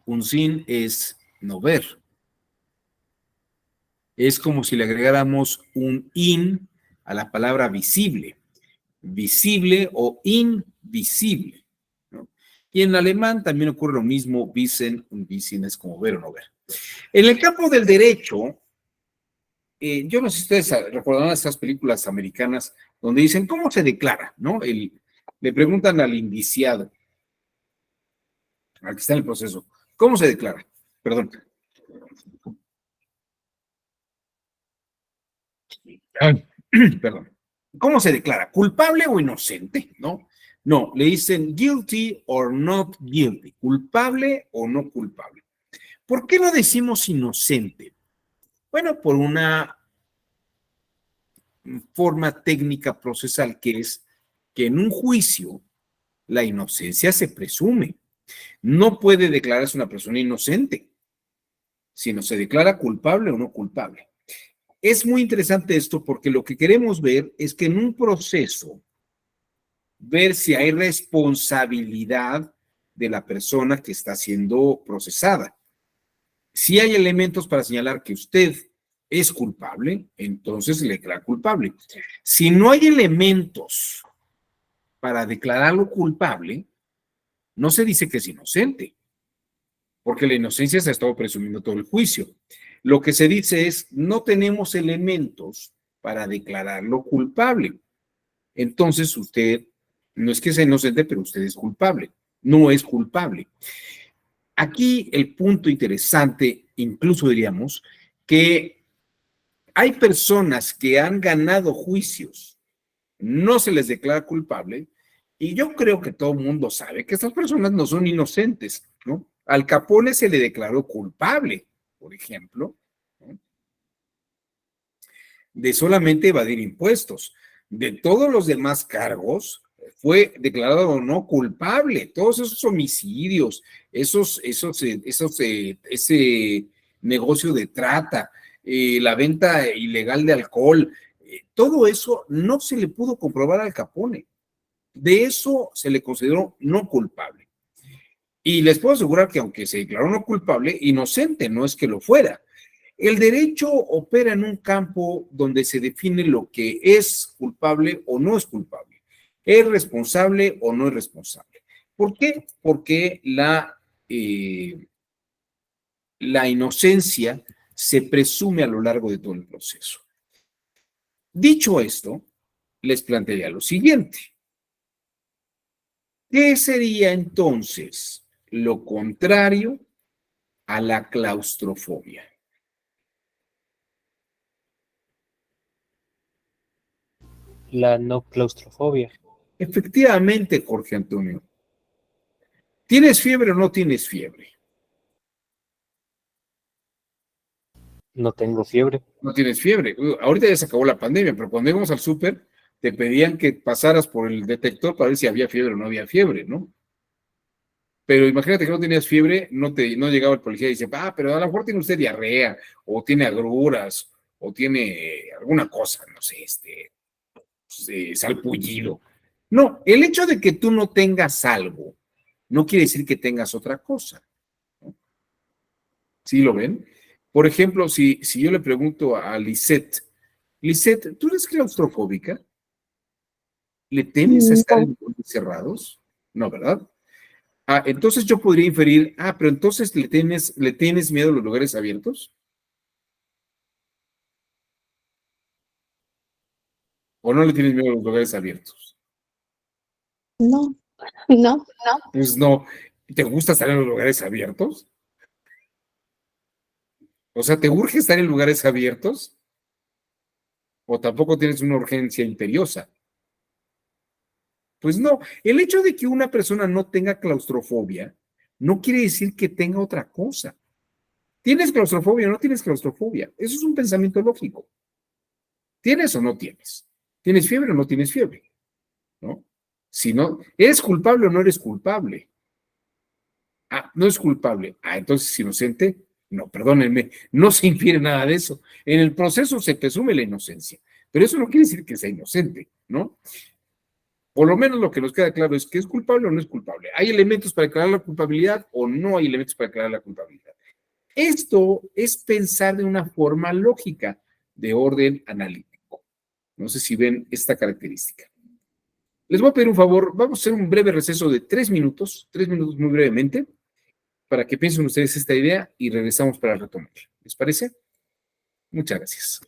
S1: un sin es no ver. Es como si le agregáramos un in a la palabra visible. Visible o invisible, ¿no? Y en alemán también ocurre lo mismo, wissen, un wissen es como ver o no ver. En el campo del derecho, yo no sé si ustedes recordarán estas películas americanas donde dicen, ¿cómo se declara? ¿No? Le preguntan al indiciado, al que está en el proceso, ¿cómo se declara? Perdón. Perdón. ¿Cómo se declara? ¿Culpable o inocente? ¿No? No, le dicen guilty or not guilty, culpable o no culpable. ¿Por qué no decimos inocente? Bueno, por una forma técnica procesal que es que en un juicio la inocencia se presume. No puede declararse una persona inocente, sino se declara culpable o no culpable. Es muy interesante esto porque lo que queremos ver es que en un proceso, ver si hay responsabilidad de la persona que está siendo procesada. Si hay elementos para señalar que usted es culpable, entonces le declara culpable. Si no hay elementos para declararlo culpable, no se dice que es inocente, porque la inocencia se ha estado presumiendo todo el juicio. Lo que se dice es, no tenemos elementos para declararlo culpable. Entonces usted, no es que sea inocente, pero usted es culpable. No es culpable. Aquí el punto interesante, incluso diríamos, que hay personas que han ganado juicios, no se les declara culpable, y yo creo que todo el mundo sabe que estas personas no son inocentes, ¿no? Al Capone se le declaró culpable, por ejemplo, ¿no? De solamente evadir impuestos. De todos los demás cargos, fue declarado no culpable. Todos esos homicidios, ese negocio de trata, la venta ilegal de alcohol, todo eso no se le pudo comprobar al Capone. De eso se le consideró no culpable. Y les puedo asegurar que aunque se declaró no culpable, inocente no es que lo fuera. El derecho opera en un campo donde se define lo que es culpable o no es culpable, es responsable o no es responsable. ¿Por qué? Porque la inocencia se presume a lo largo de todo el proceso. Dicho esto, les plantearía lo siguiente. ¿Qué sería entonces lo contrario a la claustrofobia?
S3: La no claustrofobia.
S1: Efectivamente, Jorge Antonio. ¿Tienes fiebre o no tienes fiebre?
S3: No tengo fiebre.
S1: No tienes fiebre. Ahorita ya se acabó la pandemia, pero cuando íbamos al súper, te pedían que pasaras por el detector para ver si había fiebre o no había fiebre, ¿no? Pero imagínate que no tenías fiebre, no llegaba el policía y dice, pero a lo mejor tiene usted diarrea, o tiene agruras, o tiene alguna cosa, no sé, salpullido. No, el hecho de que tú no tengas algo, no quiere decir que tengas otra cosa, ¿no? ¿Sí lo ven? Por ejemplo, si yo le pregunto a Lisette, Lisette, ¿tú eres claustrofóbica? ¿Le temes a estar en lugares cerrados? No, ¿verdad? Entonces yo podría inferir, pero entonces le tienes miedo a los lugares abiertos, o no le tienes miedo a los lugares abiertos.
S5: No, no,
S1: Pues no, ¿te gusta estar en los lugares abiertos? O sea, ¿te urge estar en lugares abiertos? ¿O tampoco tienes una urgencia imperiosa? Pues no, el hecho de que una persona no tenga claustrofobia no quiere decir que tenga otra cosa. ¿Tienes claustrofobia o no tienes claustrofobia? Eso es un pensamiento lógico. ¿Tienes o no tienes? ¿Tienes fiebre o no tienes fiebre? ¿No? Si no, ¿eres culpable o no eres culpable? No es culpable. Entonces es inocente. No, perdónenme, no se infiere nada de eso. En el proceso se presume la inocencia, pero eso no quiere decir que sea inocente, ¿no? Por lo menos lo que nos queda claro es que es culpable o no es culpable. ¿Hay elementos para declarar la culpabilidad o no hay elementos para declarar la culpabilidad? Esto es pensar de una forma lógica, de orden analítico. No sé si ven esta característica. Les voy a pedir un favor, vamos a hacer un breve receso de 3 minutos muy brevemente, para que piensen ustedes esta idea y regresamos para retomar. ¿Les parece? Muchas gracias.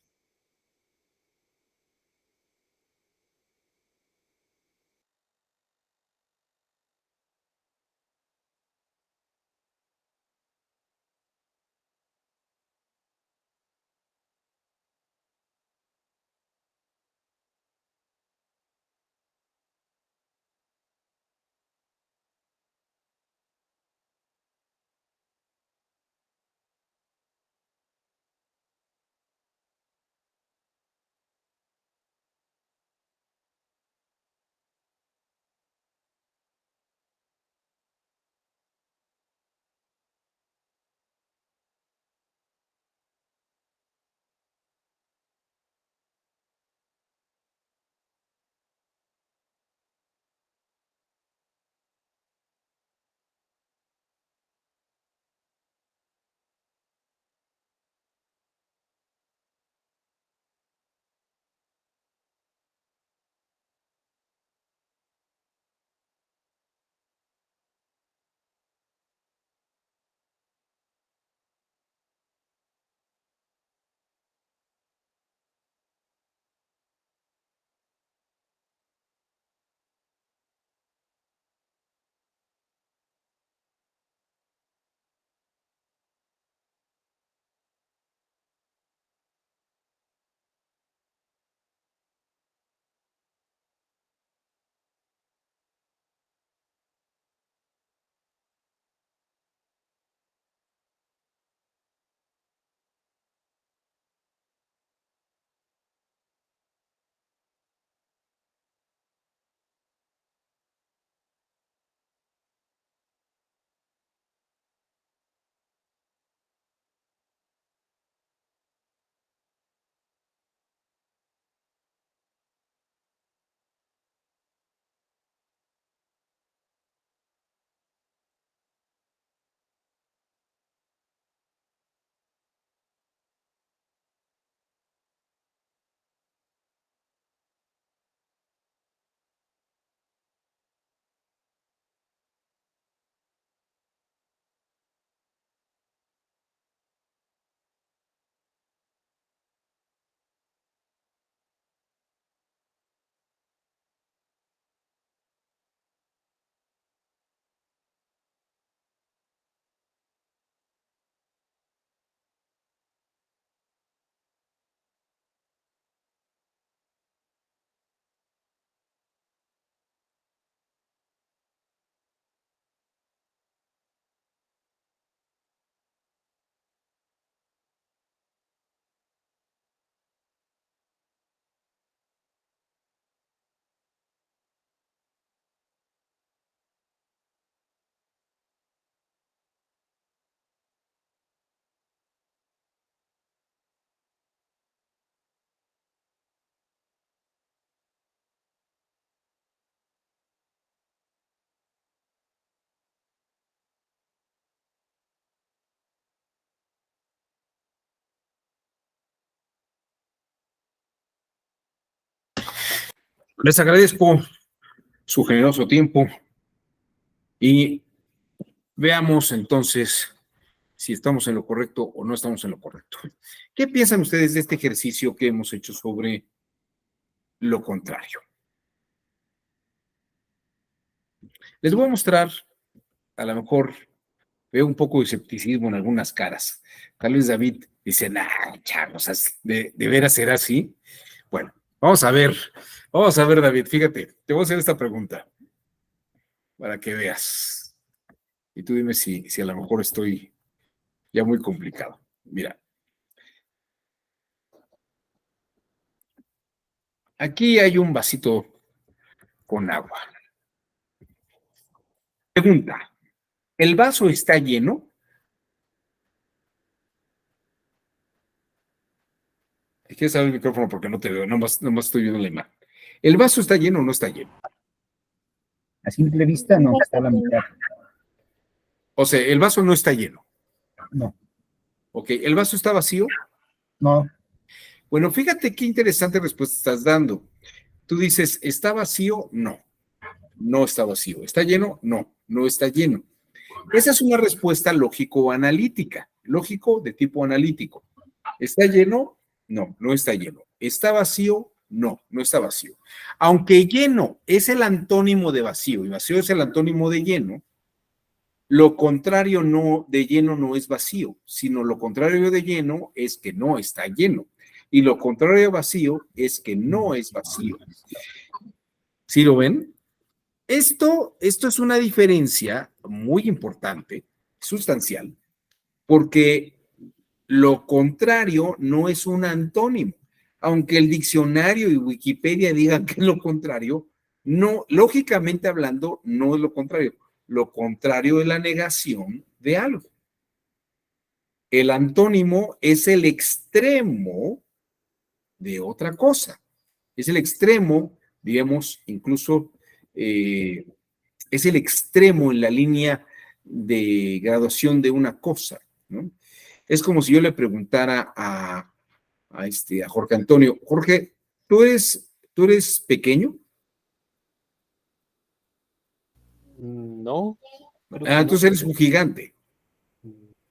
S1: Les agradezco su generoso tiempo y veamos entonces si estamos en lo correcto o no estamos en lo correcto. ¿Qué piensan ustedes de este ejercicio que hemos hecho sobre lo contrario? Les voy a mostrar, a lo mejor veo un poco de escepticismo en algunas caras. Tal vez David dice, nah, chavos, ¿de veras será así? Bueno, vamos a ver, David, fíjate, te voy a hacer esta pregunta para que veas. Y tú dime si a lo mejor estoy ya muy complicado. Mira, aquí hay un vasito con agua. Pregunta, ¿el vaso está lleno? Quieres saber el micrófono porque no te veo, nomás estoy viendo la imagen. ¿El vaso está lleno o no está lleno?
S2: A simple vista no, está a la mitad.
S1: O sea, el vaso no está lleno.
S2: No,
S1: Ok, ¿el vaso está vacío?
S2: no,
S1: Bueno, fíjate qué interesante respuesta estás dando. Tú dices, ¿está vacío? No, no está vacío. ¿Está lleno? No, no está lleno. Esa es una respuesta lógico-analítica, lógico de tipo analítico. ¿Está lleno? No, no está lleno. ¿Está vacío? No, no está vacío. Aunque lleno es el antónimo de vacío y vacío es el antónimo de lleno, lo contrario no, de lleno no es vacío, sino lo contrario de lleno es que no está lleno. Y lo contrario de vacío es que no es vacío. ¿Sí lo ven? Esto es una diferencia muy importante, sustancial, porque lo contrario no es un antónimo. Aunque el diccionario y Wikipedia digan que es lo contrario, no, lógicamente hablando, no es lo contrario. Lo contrario es la negación de algo. El antónimo es el extremo de otra cosa. Es el extremo, digamos, incluso es el extremo en la línea de graduación de una cosa, ¿no? Es como si yo le preguntara a Jorge Antonio, Jorge, ¿tú eres pequeño?
S3: No, creo que
S1: Ah,
S3: no.
S1: entonces eres un gigante.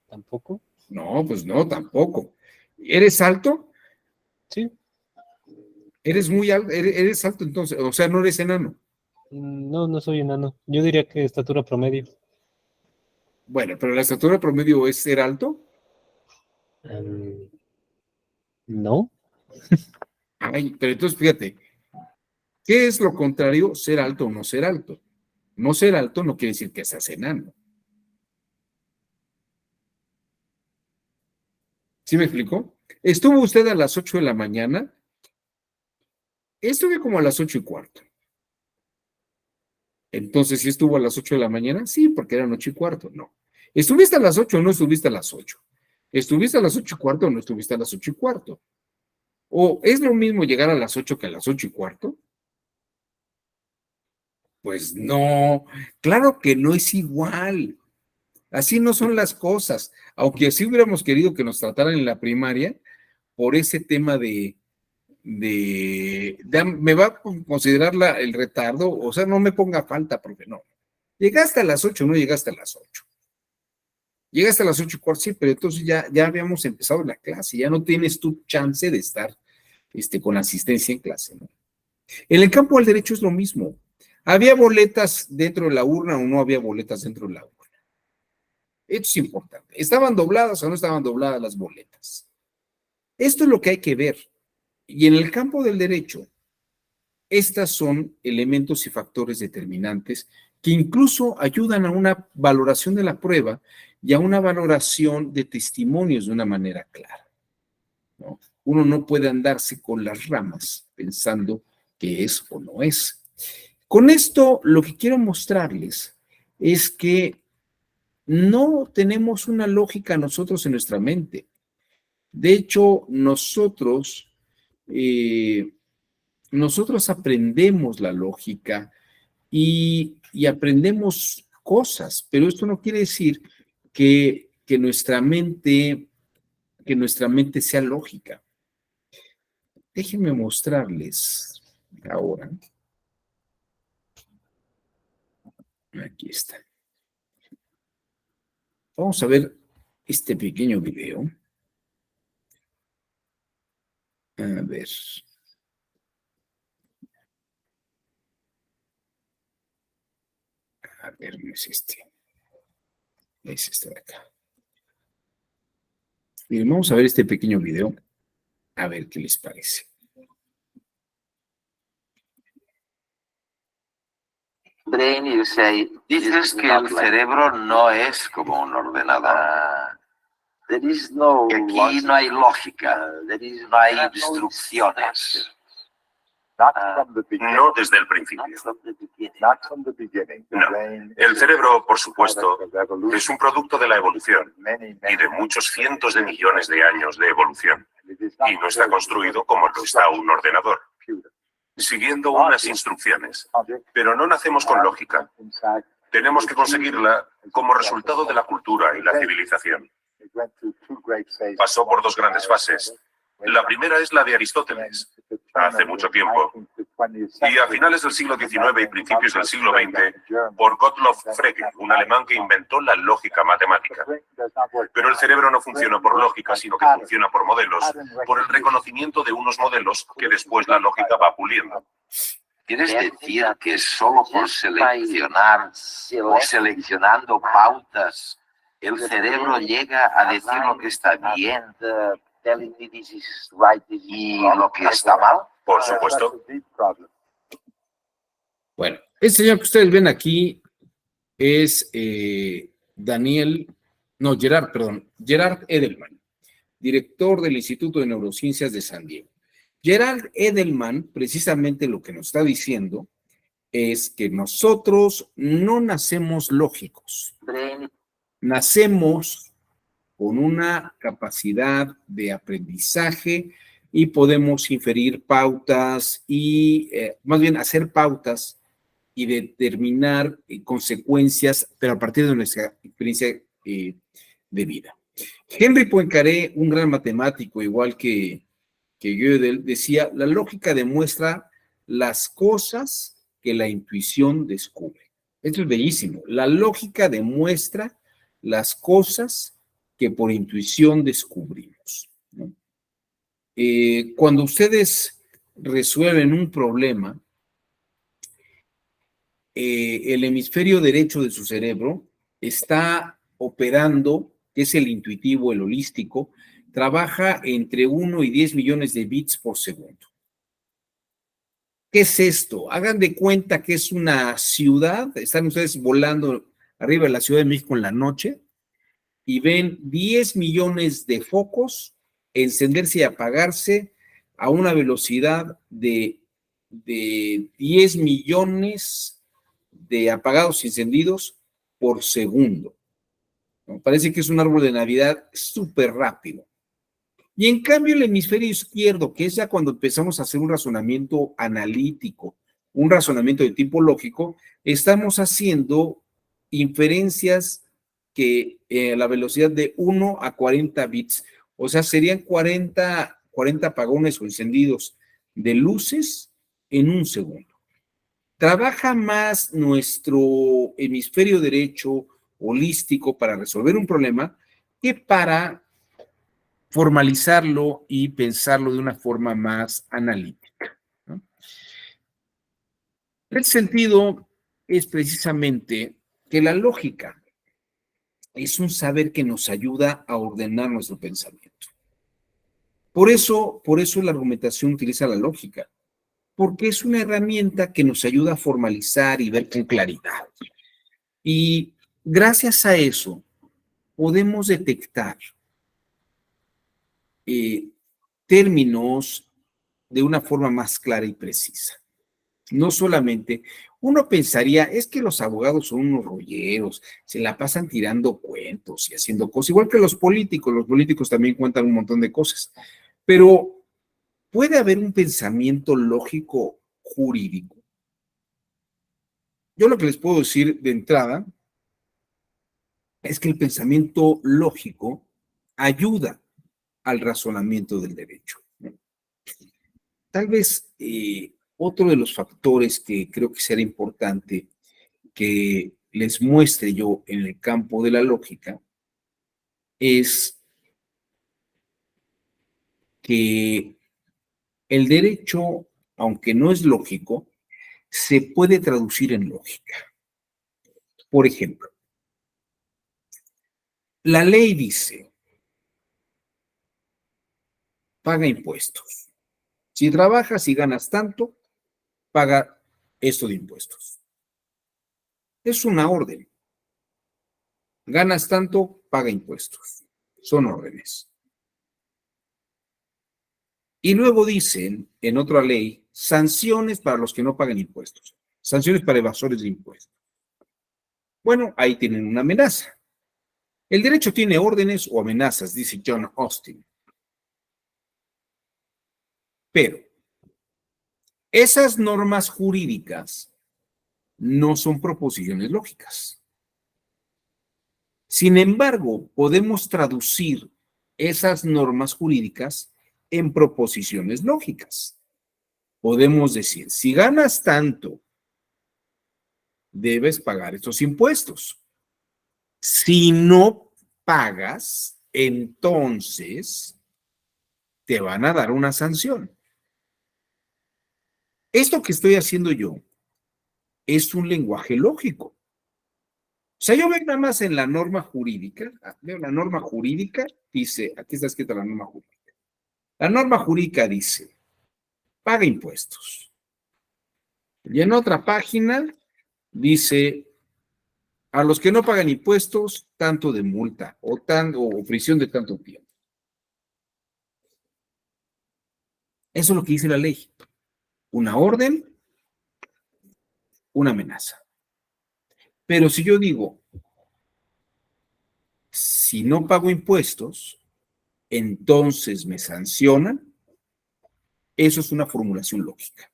S3: Tampoco.
S1: No, pues no, tampoco. ¿Eres alto?
S3: Sí.
S1: Eres muy alto, eres alto entonces, o sea, no eres enano.
S3: No, no soy enano. Yo diría que estatura promedio.
S1: Bueno, pero la estatura promedio es ser alto.
S3: No.
S1: Ay, pero entonces fíjate, ¿qué es lo contrario? Ser alto o no ser alto. No ser alto no quiere decir que seas enano. ¿Sí me explicó? ¿Estuvo usted a las 8 de la mañana? Estuve como a las 8:15. Entonces, ¿sí estuvo a las 8 de la mañana? Sí, porque eran 8:15. No. ¿Estuviste a las 8 o no estuviste a las 8? ¿Estuviste a las 8:15 o no estuviste a las 8:15? ¿O es lo mismo llegar a las 8 que a las 8:15? Pues no, claro que no es igual. Así no son las cosas. Aunque así hubiéramos querido que nos trataran en la primaria por ese tema me va a considerar el retardo, o sea, no me ponga falta, porque no. Llegaste a las 8, no llegaste a las 8. Llegaste a las 8:15, sí, pero entonces ya habíamos empezado la clase, ya no tienes tu chance de estar con asistencia en clase, ¿no? En el campo del derecho es lo mismo. ¿Había boletas dentro de la urna o no había boletas dentro de la urna? Esto es importante. ¿Estaban dobladas o no estaban dobladas las boletas? Esto es lo que hay que ver. Y en el campo del derecho, estos son elementos y factores determinantes que incluso ayudan a una valoración de la prueba y a una valoración de testimonios de una manera clara, ¿no? Uno no puede andarse con las ramas pensando que es o no es. Con esto, lo que quiero mostrarles es que no tenemos una lógica nosotros en nuestra mente. De hecho, nosotros aprendemos la lógica y aprendemos cosas, pero esto no quiere decir que nuestra mente sea lógica. Déjenme mostrarles ahora Aquí está. Vamos a ver este pequeño video. A ver. A ver, no es este. Es este de acá. Miren, vamos a ver este pequeño video. A ver qué les parece.
S6: Dices que el cerebro no es como un ordenador. Que aquí no hay lógica, no hay instrucciones.
S7: No desde el principio. No. El cerebro, por supuesto, es un producto de la evolución y de muchos cientos de millones de años de evolución. Y no está construido como lo está un ordenador, siguiendo unas instrucciones. Pero no nacemos con lógica. Tenemos que conseguirla como resultado de la cultura y la civilización. Pasó por dos grandes fases. La primera es la de Aristóteles, hace mucho tiempo, y a finales del siglo XIX y principios del siglo XX, por Gottlob Frege, un alemán que inventó la lógica matemática. Pero el cerebro no funciona por lógica, sino que funciona por modelos, por el reconocimiento de unos modelos que después la lógica va puliendo.
S6: ¿Quieres decir que solo por seleccionar o seleccionando pautas, el cerebro llega a decir lo que está bien y lo que está mal?
S7: Por supuesto.
S1: Bueno, el señor que ustedes ven aquí es Gerard Edelman, director del Instituto de Neurociencias de San Diego. Gerard Edelman, precisamente lo que nos está diciendo es que nosotros no nacemos lógicos, nacemos con una capacidad de aprendizaje y podemos inferir pautas y más bien hacer pautas y determinar consecuencias, pero a partir de nuestra experiencia de vida. Henry Poincaré, un gran matemático, igual que Gödel, decía, la lógica demuestra las cosas que la intuición descubre. Esto es bellísimo. La lógica demuestra las cosas que por intuición descubrimos, ¿no? Cuando ustedes resuelven un problema, el hemisferio derecho de su cerebro está operando, que es el intuitivo, el holístico, trabaja entre 1 y 10 millones de bits por segundo. ¿Qué es esto? Hagan de cuenta que es una ciudad, están ustedes volando arriba de la Ciudad de México en la noche y ven 10 millones de focos encenderse y apagarse a una velocidad de 10 millones de apagados y encendidos por segundo. ¿No? Parece que es un árbol de Navidad súper rápido. Y en cambio el hemisferio izquierdo, que es ya cuando empezamos a hacer un razonamiento analítico, un razonamiento de tipo lógico, estamos haciendo inferencias que a la velocidad de 1 a 40 bits, o sea, serían 40 apagones o encendidos de luces en un segundo. Trabaja más nuestro hemisferio derecho holístico para resolver un problema que para formalizarlo y pensarlo de una forma más analítica, ¿no? El sentido es precisamente que la lógica es un saber que nos ayuda a ordenar nuestro pensamiento. Por eso la argumentación utiliza la lógica, porque es una herramienta que nos ayuda a formalizar y ver con claridad. Y gracias a eso podemos detectar términos de una forma más clara y precisa. No solamente, uno pensaría, es que los abogados son unos rolleros, se la pasan tirando cuentos y haciendo cosas, igual que los políticos también cuentan un montón de cosas, pero puede haber un pensamiento lógico jurídico. Yo lo que les puedo decir de entrada es que el pensamiento lógico ayuda al razonamiento del derecho, ¿no? Tal vez otro de los factores que creo que será importante que les muestre yo en el campo de la lógica es que el derecho, aunque no es lógico, se puede traducir en lógica. Por ejemplo, la ley dice, paga impuestos. Si trabajas y ganas tanto, paga esto de impuestos. Es una orden. Ganas tanto, paga impuestos. Son órdenes. Y luego dicen, en otra ley, sanciones para los que no pagan impuestos. Sanciones para evasores de impuestos. Bueno, ahí tienen una amenaza. El derecho tiene órdenes o amenazas, dice John Austin. Pero esas normas jurídicas no son proposiciones lógicas. Sin embargo, podemos traducir esas normas jurídicas en proposiciones lógicas. Podemos decir, si ganas tanto, debes pagar estos impuestos. Si no pagas, entonces te van a dar una sanción. Esto que estoy haciendo yo es un lenguaje lógico. O sea, yo veo nada más en la norma jurídica, veo la norma jurídica, dice, aquí está escrita la norma jurídica. La norma jurídica dice, paga impuestos. Y en otra página dice, a los que no pagan impuestos, tanto de multa o prisión de tanto tiempo. Eso es lo que dice la ley. Una orden, una amenaza. Pero si yo digo, si no pago impuestos, entonces me sancionan, eso es una formulación lógica.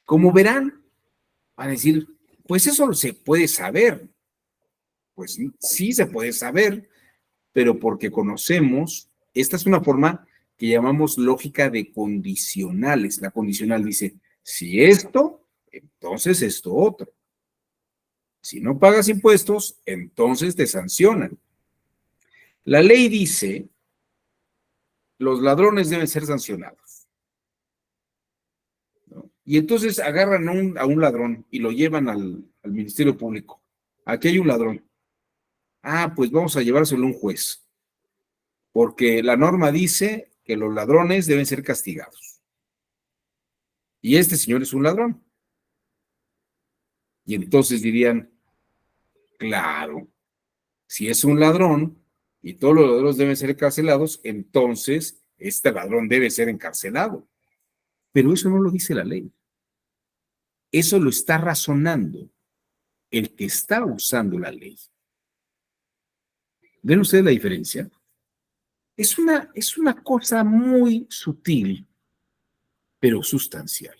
S1: Como verán, van a decir, pues eso se puede saber. Pues sí se puede saber, pero porque conocemos, esta es una forma que llamamos lógica de condicionales. La condicional dice, si esto, entonces esto otro. Si no pagas impuestos, entonces te sancionan. La ley dice, los ladrones deben ser sancionados. ¿No? Y entonces agarran a un ladrón y lo llevan al Ministerio Público. Aquí hay un ladrón. Ah, pues vamos a llevárselo a un juez. Porque la norma dice que los ladrones deben ser castigados. Y este señor es un ladrón. Y entonces dirían, claro, si es un ladrón y todos los ladrones deben ser encarcelados, entonces este ladrón debe ser encarcelado. Pero eso no lo dice la ley. Eso lo está razonando el que está usando la ley. ¿Ven ustedes la diferencia? Es una cosa muy sutil, pero sustancial.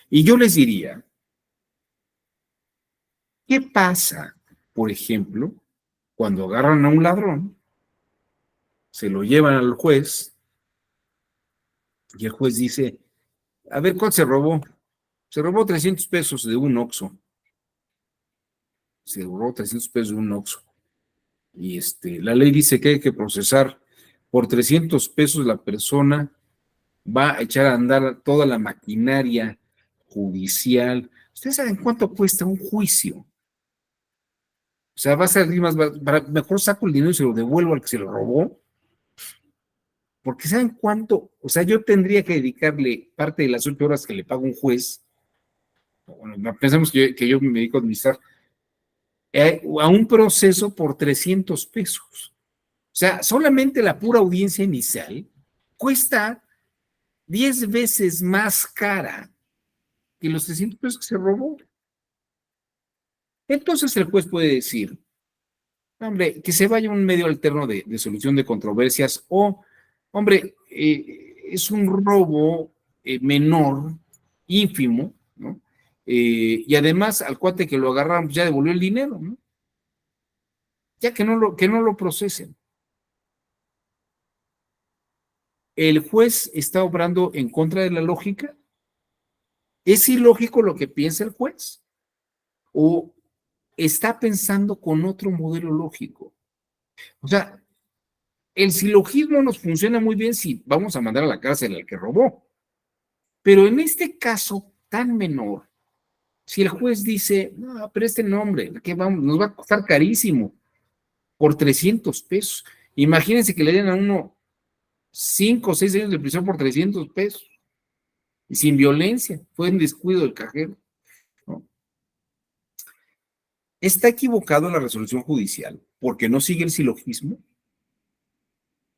S1: Y yo les diría, ¿qué pasa, por ejemplo, cuando agarran a un ladrón, se lo llevan al juez y el juez dice, a ver, ¿cuánto se robó? Se robó 300 pesos de un Oxxo. Se robó 300 pesos de un Oxxo. Y la ley dice que hay que procesar por 300 pesos la persona va a echar a andar toda la maquinaria judicial. ¿Ustedes saben cuánto cuesta un juicio? O sea, va a salir más, mejor saco el dinero y se lo devuelvo al que se lo robó. Porque ¿saben cuánto? O sea, yo tendría que dedicarle parte de las 8 horas que le paga un juez. Bueno, pensemos que yo me dedico a administrar a un proceso por 300 pesos. O sea, solamente la pura audiencia inicial cuesta 10 veces más cara que los 300 pesos que se robó. Entonces el juez puede decir, hombre, que se vaya un medio alterno de solución de controversias o, hombre, es un robo menor, ínfimo, ¿no? Y además al cuate que lo agarraron pues ya devolvió el dinero, ¿no? Ya que no lo procesen. ¿El juez está obrando en contra de la lógica? ¿Es ilógico lo que piensa el juez? o está pensando con otro modelo lógico. O sea, el silogismo nos funciona muy bien si vamos a mandar a la cárcel al que robó. Pero en este caso tan menor, si el juez dice, no, pero este nombre, ¿qué vamos? Nos va a costar carísimo por 300 pesos. Imagínense que le den a uno 5 o 6 años de prisión por 300 pesos y sin violencia, fue en descuido del cajero, ¿no? Está equivocado la resolución judicial porque no sigue el silogismo,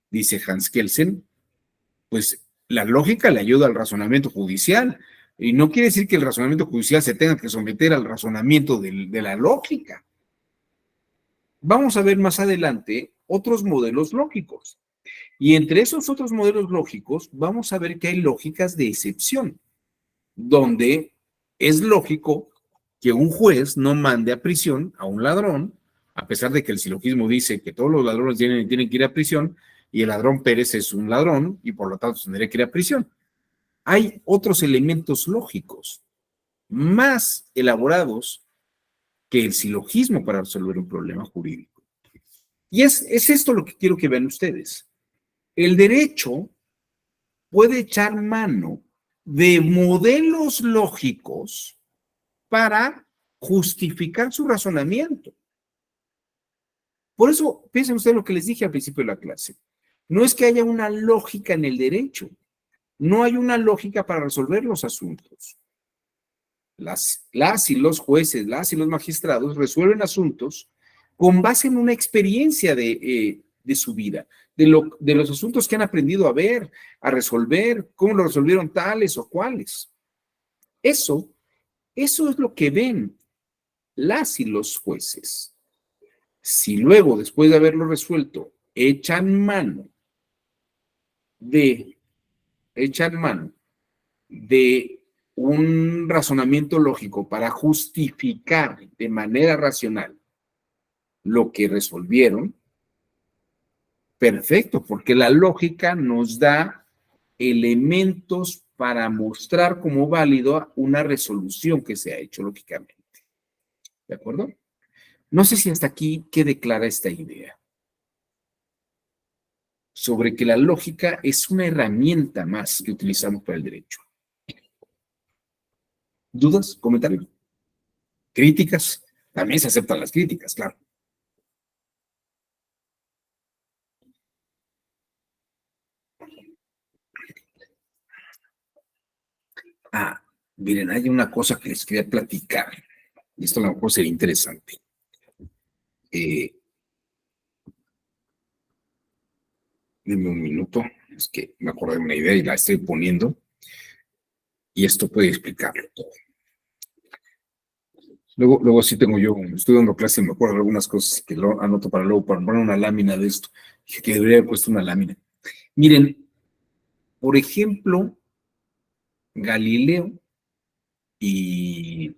S1: dice Hans Kelsen. Pues la lógica le ayuda al razonamiento judicial y no quiere decir que el razonamiento judicial se tenga que someter al razonamiento de la lógica. Vamos a ver más adelante otros modelos lógicos. Y entre esos otros modelos lógicos, vamos a ver que hay lógicas de excepción, donde es lógico que un juez no mande a prisión a un ladrón, a pesar de que el silogismo dice que todos los ladrones tienen que ir a prisión, y el ladrón Pérez es un ladrón, y por lo tanto tendría que ir a prisión. Hay otros elementos lógicos más elaborados que el silogismo para resolver un problema jurídico. Y es esto lo que quiero que vean ustedes. El derecho puede echar mano de modelos lógicos para justificar su razonamiento. Por eso, piensen ustedes lo que les dije al principio de la clase. No es que haya una lógica en el derecho. No hay una lógica para resolver los asuntos. Las y los jueces, las y los magistrados resuelven asuntos con base en una experiencia de su vida, de los asuntos que han aprendido a ver, a resolver, cómo lo resolvieron tales o cuales. Eso es lo que ven las y los jueces. Si luego, después de haberlo resuelto, echan mano de un razonamiento lógico para justificar de manera racional lo que resolvieron, perfecto, porque la lógica nos da elementos para mostrar como válido una resolución que se ha hecho lógicamente. ¿De acuerdo? No sé si hasta aquí quede clara esta idea sobre que la lógica es una herramienta más que utilizamos para el derecho. ¿Dudas? ¿Comentarios? ¿Críticas? También se aceptan las críticas, claro. Ah, miren, hay una cosa que les quería platicar. Y esto a lo mejor sería interesante. Denme un minuto. Es que me acordé de una idea y la estoy poniendo. Y esto puede explicarlo todo. Luego sí tengo yo, estoy dando clase y me acuerdo de algunas cosas que lo anoto para luego, para poner una lámina de esto. Dije que debería haber puesto una lámina. Miren, por ejemplo, Galileo y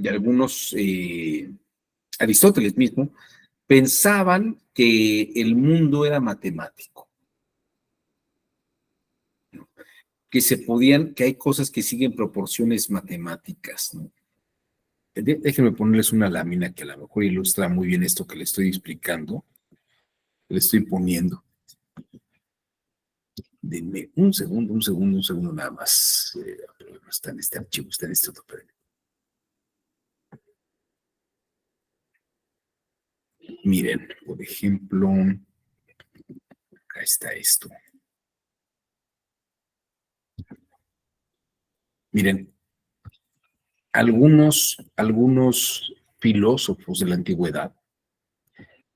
S1: algunos, Aristóteles mismo, pensaban que el mundo era matemático, ¿no? Que hay cosas que siguen proporciones matemáticas, ¿no? Déjenme ponerles una lámina que a lo mejor ilustra muy bien esto que le estoy explicando, que le estoy poniendo. Denme un segundo nada más. No está en este archivo, está en este otro. Miren, por ejemplo, acá está esto. Miren, algunos filósofos de la antigüedad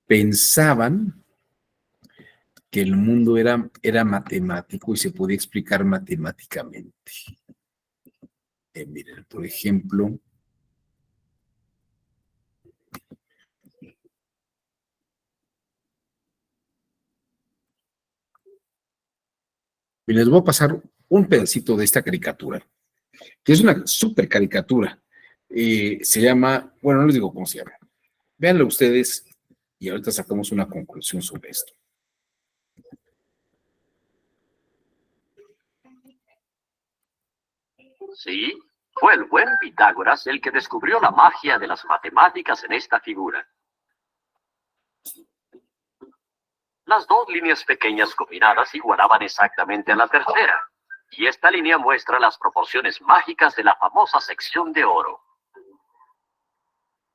S1: pensaban que el mundo era matemático y se podía explicar matemáticamente. Miren, por ejemplo, les voy a pasar un pedacito de esta caricatura, que es una súper caricatura. Se llama, bueno, no les digo cómo se llama. Véanlo ustedes y ahorita sacamos una conclusión sobre esto.
S6: Sí,
S8: Fue el buen Pitágoras el que descubrió la magia de las matemáticas en esta figura. Las dos líneas pequeñas combinadas igualaban exactamente a la tercera, y esta línea muestra las proporciones mágicas de la famosa sección de oro.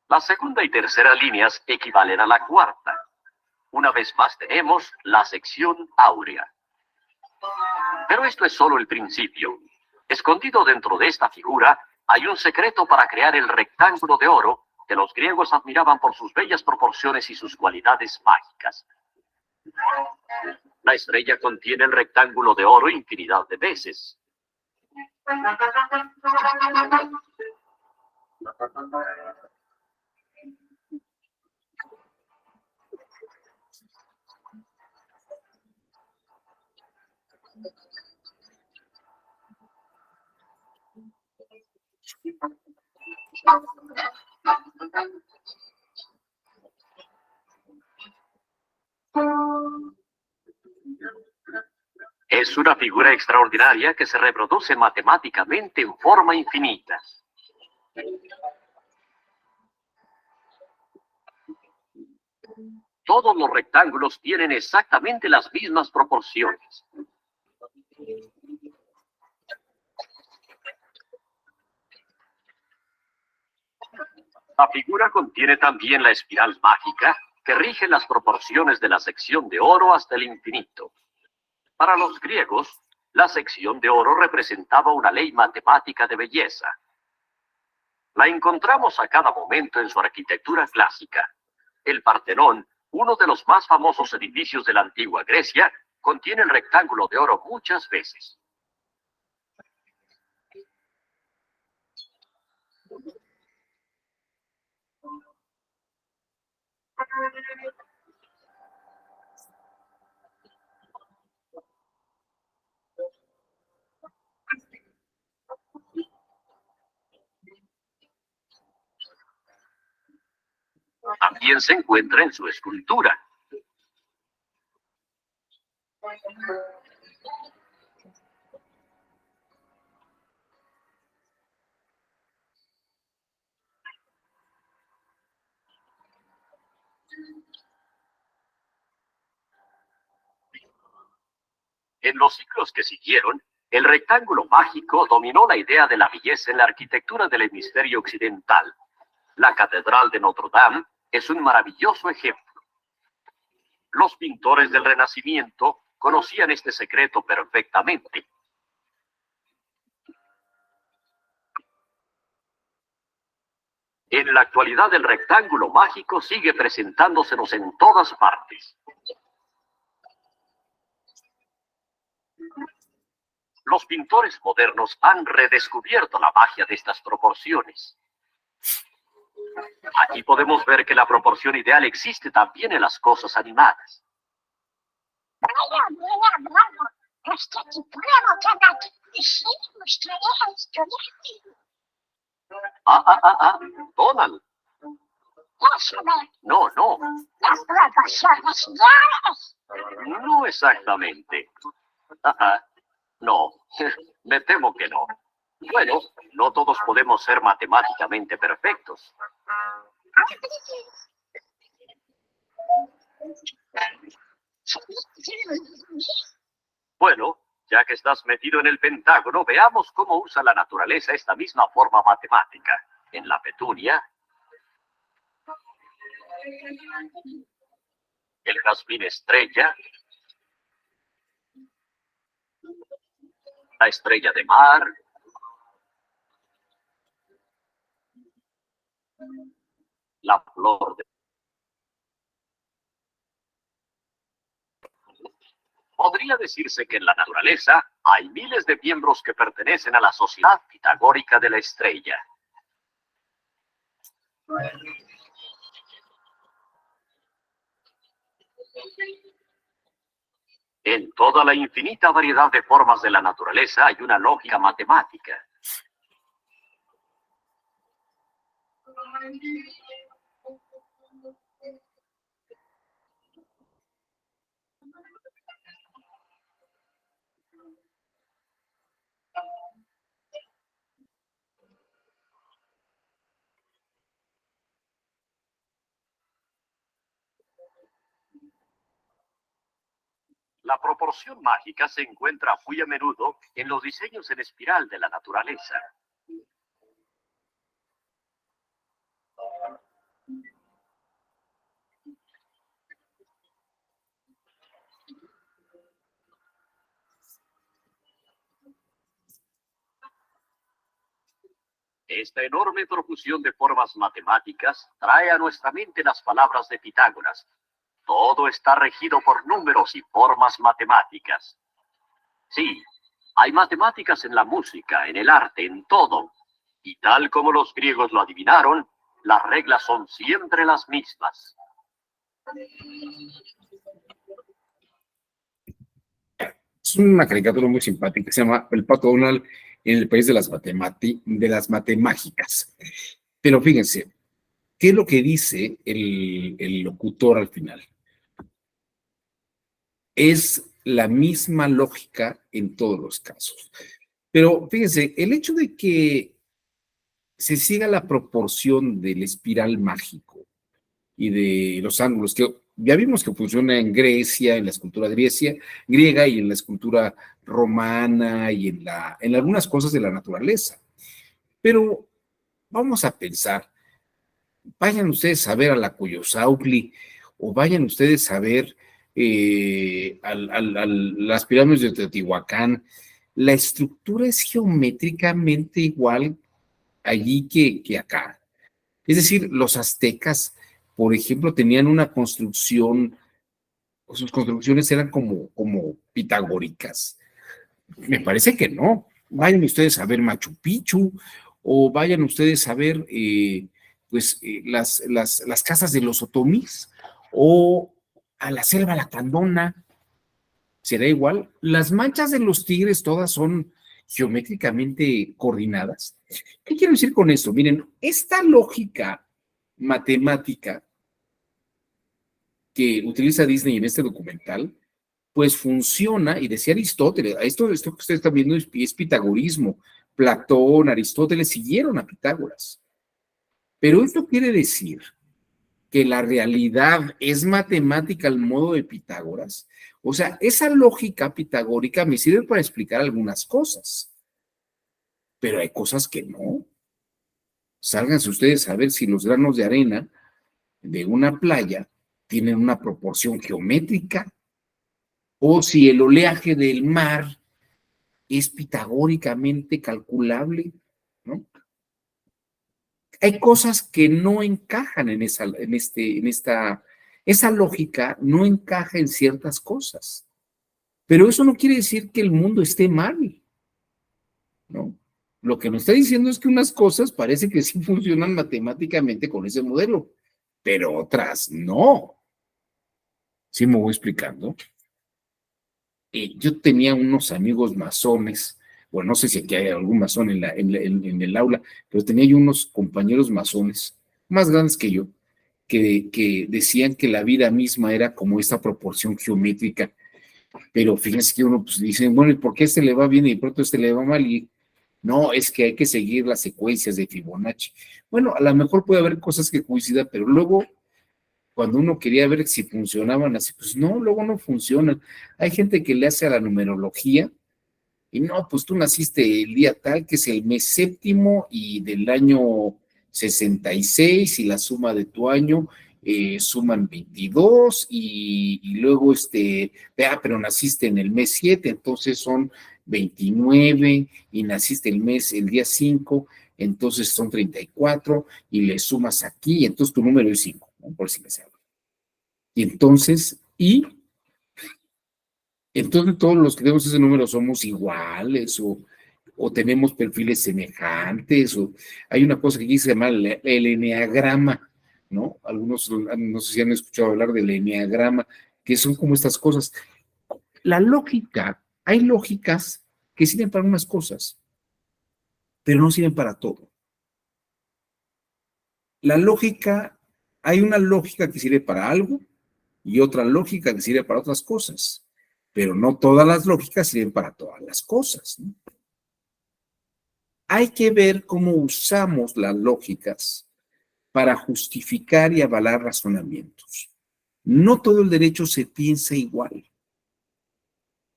S8: La segunda y tercera líneas equivalen a la cuarta. Una vez más tenemos la sección áurea. Pero esto es solo el principio. Escondido dentro de esta figura hay un secreto para crear el rectángulo de oro que los griegos admiraban por sus bellas proporciones y sus cualidades mágicas. La estrella contiene el rectángulo de oro infinidad de veces. Es una figura extraordinaria que se reproduce matemáticamente en forma infinita. Todos los rectángulos tienen exactamente las mismas proporciones. La figura contiene también la espiral mágica que rige las proporciones de la sección de oro hasta el infinito. Para los griegos, la sección de oro representaba una ley matemática de belleza. La encontramos a cada momento en su arquitectura clásica. El Partenón, uno de los más famosos edificios de la antigua Grecia, contiene el rectángulo de oro muchas veces. También se encuentra en su escultura. En los siglos que siguieron, el rectángulo mágico dominó la idea de la belleza en la arquitectura del hemisferio occidental. La Catedral de Notre Dame es un maravilloso ejemplo. Los pintores del Renacimiento conocían este secreto perfectamente. En la actualidad, el rectángulo mágico sigue presentándosenos en todas partes. Los pintores modernos han redescubierto la magia de estas proporciones. Aquí podemos ver que la proporción ideal existe también en las cosas animadas. Donald. No. No exactamente. No, me temo que no. Bueno, no todos podemos ser matemáticamente perfectos. Bueno, ya que estás metido en el Pentágono, veamos cómo usa la naturaleza esta misma forma matemática. En la petunia, el jazmín estrella, la estrella de mar, la flor de... Podría decirse que en la naturaleza hay miles de miembros que pertenecen a la sociedad pitagórica de la estrella. En toda la infinita variedad de formas de la naturaleza hay una lógica matemática. la proporción mágica se encuentra muy a menudo en los diseños en espiral de la naturaleza. Esta enorme profusión de formas matemáticas trae a nuestra mente las palabras de Pitágoras. Todo está regido por números y formas matemáticas. Sí, hay matemáticas en la música, en el arte, en todo. Y tal como los griegos lo adivinaron, las reglas son siempre las mismas.
S1: Es una caricatura muy simpática, se llama El Pato Donald en el país de las matemáticas. Pero fíjense, ¿qué es lo que dice el locutor al final? Es la misma lógica en todos los casos. Pero fíjense, el hecho de que se siga la proporción del espiral mágico y de los ángulos, que ya vimos que funciona en Grecia, en la escultura griega y en la escultura romana y en algunas cosas de la naturaleza. Pero vamos a pensar, vayan ustedes a ver a la Coyosautli o vayan ustedes a ver las pirámides de Teotihuacán. La estructura es geométricamente igual allí que acá. Es decir, los aztecas, por ejemplo, tenían una construcción, sus construcciones eran como pitagóricas. Me parece que no. Vayan ustedes a ver Machu Picchu o vayan ustedes a ver las casas de los otomís o a la selva lacandona. ¿Será igual? Las manchas de los tigres todas son geométricamente coordinadas. ¿Qué quiero decir con esto? Miren, esta lógica matemática que utiliza Disney en este documental, pues funciona, y decía Aristóteles, esto que ustedes están viendo es pitagorismo. Platón, Aristóteles siguieron a Pitágoras. Pero esto quiere decir que la realidad es matemática al modo de Pitágoras. O sea, esa lógica pitagórica me sirve para explicar algunas cosas, pero hay cosas que no. Sálganse ustedes a ver si los granos de arena de una playa tienen una proporción geométrica o si el oleaje del mar es pitagóricamente calculable, ¿no? Hay cosas que no encajan esa lógica no encaja en ciertas cosas. Pero eso no quiere decir que el mundo esté mal, ¿no? Lo que nos está diciendo es que unas cosas parece que sí funcionan matemáticamente con ese modelo, pero otras no. ¿Sí me voy explicando? Yo tenía unos amigos masones, bueno, no sé si aquí hay algún masón en el aula, pero tenía yo unos compañeros masones, más grandes que yo, que decían que la vida misma era como esta proporción geométrica, pero fíjense que uno pues dice, bueno, ¿y por qué este le va bien y de pronto este le va mal? Y no, es que hay que seguir las secuencias de Fibonacci. Bueno, a lo mejor puede haber cosas que coincidan, pero luego cuando uno quería ver si funcionaban así, pues no, luego no funcionan. Hay gente que le hace a la numerología y no, pues tú naciste el día tal, que es el mes séptimo y del año 66 y la suma de tu año suman 22 y luego pero naciste en el mes 7, entonces son 29 y naciste el día 5, entonces son 34 y le sumas aquí, entonces tu número es 5, ¿no? Por si me sabe. Y entonces todos los que tenemos ese número somos iguales o tenemos perfiles semejantes o hay una cosa que aquí se llama el eneagrama, ¿no? Algunos no sé si han escuchado hablar del eneagrama, que son como estas cosas. La lógica, hay lógicas que sirven para unas cosas, pero no sirven para todo. Hay una lógica que sirve para algo y otra lógica que sirve para otras cosas, pero no todas las lógicas sirven para todas las cosas, ¿no? Hay que ver cómo usamos las lógicas para justificar y avalar razonamientos. No todo el derecho se piensa igual.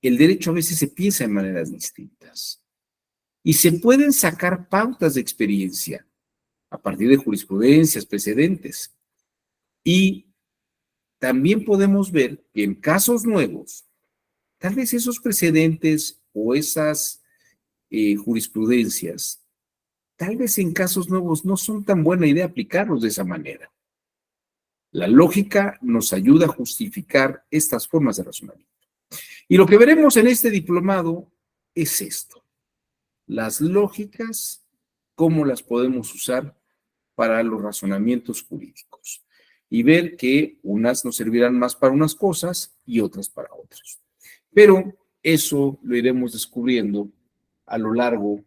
S1: el derecho a veces se piensa de maneras distintas. Y se pueden sacar pautas de experiencia a partir de jurisprudencias, precedentes. Y también podemos ver que en casos nuevos, tal vez esos precedentes o esas jurisprudencias, tal vez en casos nuevos no son tan buena idea aplicarlos de esa manera. La lógica nos ayuda a justificar estas formas de razonamiento. Y lo que veremos en este diplomado es esto. Las lógicas, cómo las podemos usar para los razonamientos jurídicos. Y ver que unas nos servirán más para unas cosas y otras para otras. Pero eso lo iremos descubriendo a lo largo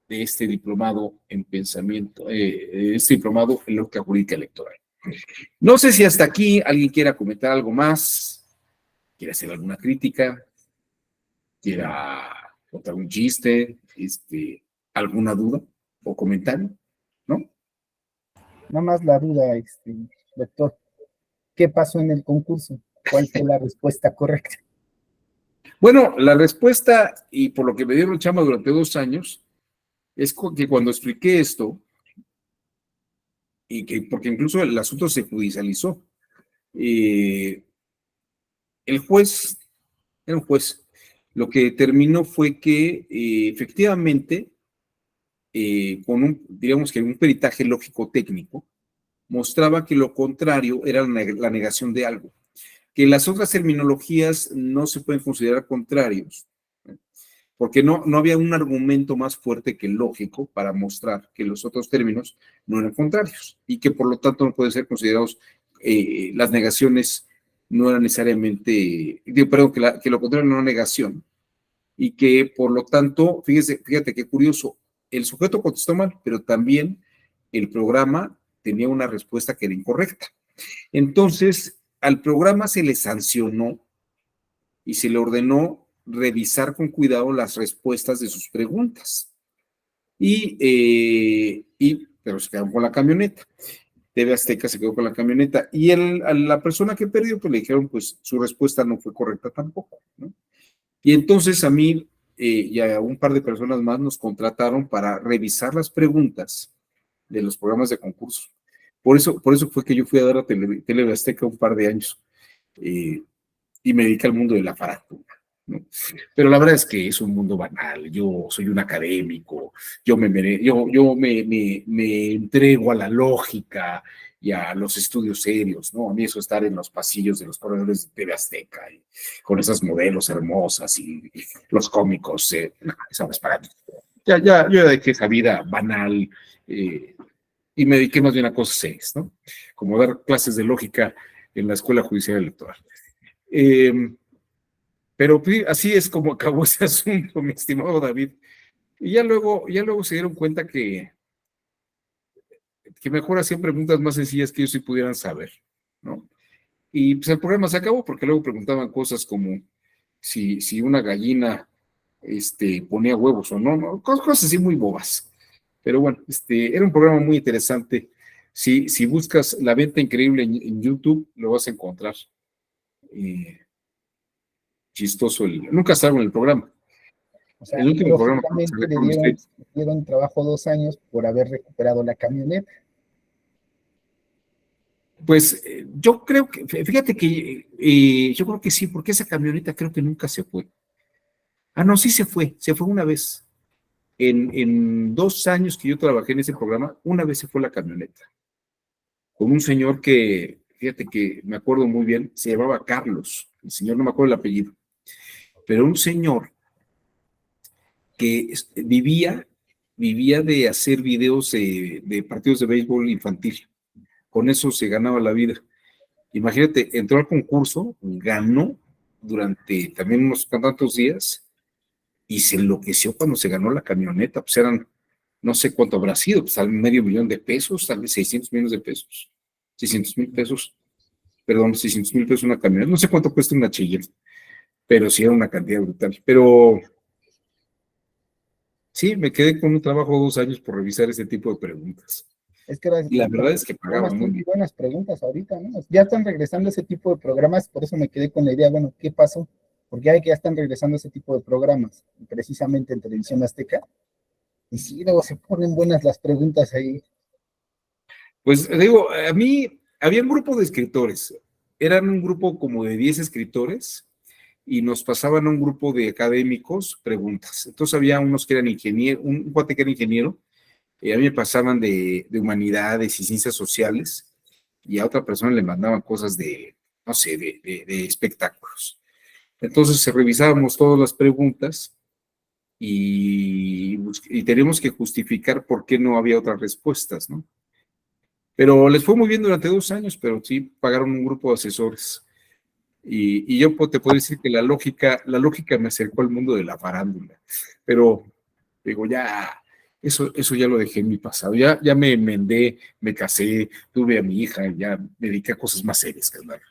S1: de este diplomado en pensamiento, este diplomado en lógica jurídica electoral. No sé si hasta aquí alguien quiera comentar algo más, quiere hacer alguna crítica, quiera contar un chiste, alguna duda o comentario, ¿no?
S2: Nada más la duda, doctor, ¿qué pasó en el concurso? ¿Cuál fue la respuesta correcta?
S1: Bueno, la respuesta, y por lo que me dieron chamba durante 2 años, es que cuando expliqué esto, y que porque incluso el asunto se judicializó, el juez, era un juez, lo que determinó fue que efectivamente, con digamos que un peritaje lógico-técnico, mostraba que lo contrario era la negación de algo, que las otras terminologías no se pueden considerar contrarios, porque no había un argumento más fuerte que el lógico para mostrar que los otros términos no eran contrarios y que por lo tanto no pueden ser considerados, las negaciones no eran necesariamente, perdón, que lo contrario no era negación y que por lo tanto, fíjate qué curioso, el sujeto contestó mal, pero también el programa tenía una respuesta que era incorrecta. Entonces, al programa se le sancionó y se le ordenó revisar con cuidado las respuestas de sus preguntas. Pero se quedaron con la camioneta. TV Azteca se quedó con la camioneta. Y a la persona que perdió, pues le dijeron, pues su respuesta no fue correcta tampoco, ¿no? Y entonces a mí y a un par de personas más nos contrataron para revisar las preguntas de los programas de concurso. Por eso fue que yo fui a dar a TV Azteca un par de años y me dediqué al mundo de la farándula, ¿no? Pero la verdad es que es un mundo banal. Yo soy un académico, yo me entrego a la lógica y a los estudios serios, ¿no? A mí eso estar en los pasillos de los corredores de TV Azteca y con esas modelos hermosas y los cómicos, no, eso no es para mí. Yo ya dejé esa vida banal y me dediqué más bien a cosas serias, ¿no? Como dar clases de lógica en la Escuela Judicial Electoral. Pero así es como acabó ese asunto, mi estimado David. Y ya luego se dieron cuenta que mejor hacían preguntas más sencillas que ellos sí pudieran saber, ¿no? Y pues el programa se acabó porque luego preguntaban cosas como si una gallina ponía huevos o no, cosas así muy bobas. Pero bueno, era un programa muy interesante. Si buscas La Venta Increíble en YouTube, lo vas a encontrar. Chistoso, nunca salgo en el programa.
S2: O sea,
S1: el último programa
S2: le dieron trabajo 2 años por haber recuperado la camioneta.
S1: Pues yo creo que, fíjate que yo creo que sí, porque esa camioneta creo que nunca se fue. Ah, no, sí se fue una vez. En 2 años que yo trabajé en ese programa, una vez se fue la camioneta. Con un señor que, fíjate que me acuerdo muy bien, se llamaba Carlos. El señor no me acuerdo el apellido. Pero un señor que vivía de hacer videos de partidos de béisbol infantil. Con eso se ganaba la vida. Imagínate, entró al concurso, ganó durante también unos tantos días y se enloqueció cuando se ganó la camioneta. Pues eran, no sé cuánto habrá sido, pues tal vez $500,000, tal vez 600 millones de pesos. 600,000 pesos, perdón, 600,000 pesos una camioneta. No sé cuánto cuesta una Cheyenne, pero sí era una cantidad brutal. Pero sí, me quedé con un trabajo 2 años por revisar ese tipo de preguntas.
S2: Es que
S1: y la verdad es que pagaban muy bien.
S2: Buenas preguntas ahorita, ¿no? Ya están regresando ese tipo de programas, por eso me quedé con la idea, bueno, ¿qué pasó? porque hay que ya están regresando ese tipo de programas, precisamente en Televisión Azteca, y sí, luego se ponen buenas las preguntas ahí.
S1: Pues digo, a mí había un grupo de escritores, eran un grupo como de 10 escritores y nos pasaban a un grupo de académicos preguntas. Entonces había unos que eran ingenieros, un cuate que era ingeniero, y a mí me pasaban de humanidades y ciencias sociales, y a otra persona le mandaban cosas de, no sé, de espectáculos. Entonces revisábamos todas las preguntas y tenemos que justificar por qué no había otras respuestas, ¿no? Pero les fue muy bien durante 2 años, pero sí pagaron un grupo de asesores. Y yo te puedo decir que la lógica me acercó al mundo de la farándula. Pero digo, ya, eso ya lo dejé en mi pasado. Ya me enmendé, me casé, tuve a mi hija, ya me dediqué a cosas más serias que andar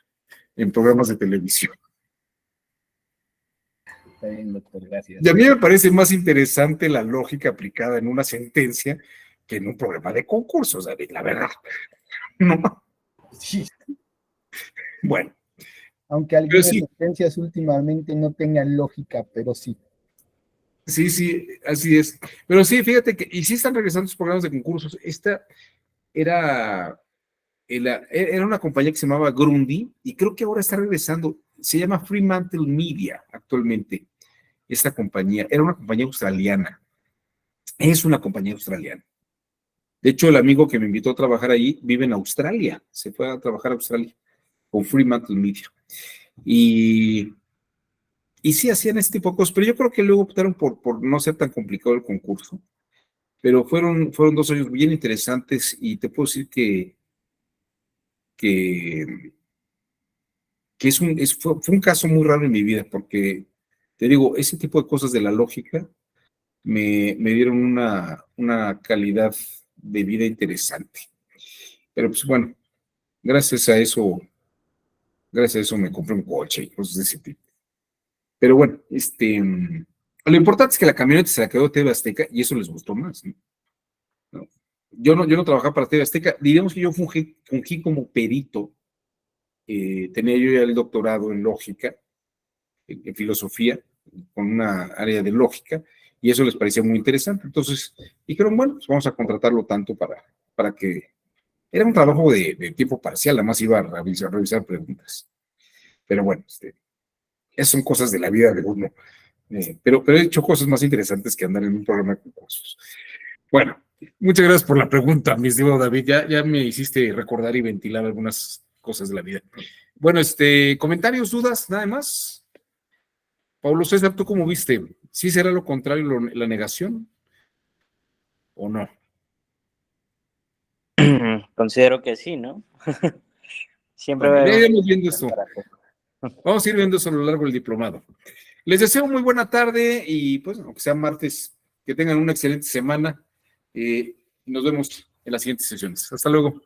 S1: en programas de televisión.
S2: Está bien, doctor, gracias.
S1: Y a mí me parece más interesante la lógica aplicada en una sentencia que en un programa de concursos, David, la verdad. No.
S2: Sí.
S1: Bueno,
S2: Aunque
S1: pero
S2: algunas
S1: sí,
S2: sentencias últimamente no tengan lógica, pero sí.
S1: sí, así es. Pero sí, fíjate que, y sí están regresando los programas de concursos. Esta era, era una compañía que se llamaba Grundy, y creo que ahora está regresando. Se llama Fremantle Media actualmente. Esta compañía era una compañía australiana. Es una compañía australiana. De hecho, el amigo que me invitó a trabajar ahí vive en Australia. Se fue a trabajar a Australia con Fremantle Media. Y sí hacían este tipo de cosas, pero yo creo que luego optaron por no ser tan complicado el concurso. Pero fueron 2 años bien interesantes y te puedo decir que fue un caso muy raro en mi vida, porque te digo, ese tipo de cosas de la lógica me dieron una calidad de vida interesante. Pero pues bueno, gracias a eso me compré un coche y cosas de ese tipo. Pero bueno, lo importante es que la camioneta se la quedó TV Azteca y eso les gustó más, ¿no? ¿No? Yo no trabajaba para TV Azteca, diríamos que yo fungí como perito, tenía yo ya el doctorado en lógica, en filosofía, con una área de lógica, y eso les parecía muy interesante. Entonces, dijeron, bueno, pues vamos a contratarlo tanto para que... Era un trabajo de tiempo parcial, además iba a revisar preguntas. Pero bueno, esas son cosas de la vida de uno. Pero he hecho cosas más interesantes que andar en un programa de concursos. Bueno, muchas gracias por la pregunta, mi estimado David. Ya me hiciste recordar y ventilar algunas cosas de la vida. Bueno, comentarios, dudas, nada más. Pablo César, ¿tú cómo viste? ¿Sí será lo contrario, la negación o no?
S9: Considero que sí, ¿no? Siempre va a
S1: Bueno, ya
S9: haber
S1: iremos viendo
S9: una
S1: esto.
S9: para todo.
S1: Vamos a ir viendo eso a lo largo del diplomado. Les deseo muy buena tarde y pues, aunque sea martes, que tengan una excelente semana. Nos vemos en las siguientes sesiones. Hasta luego.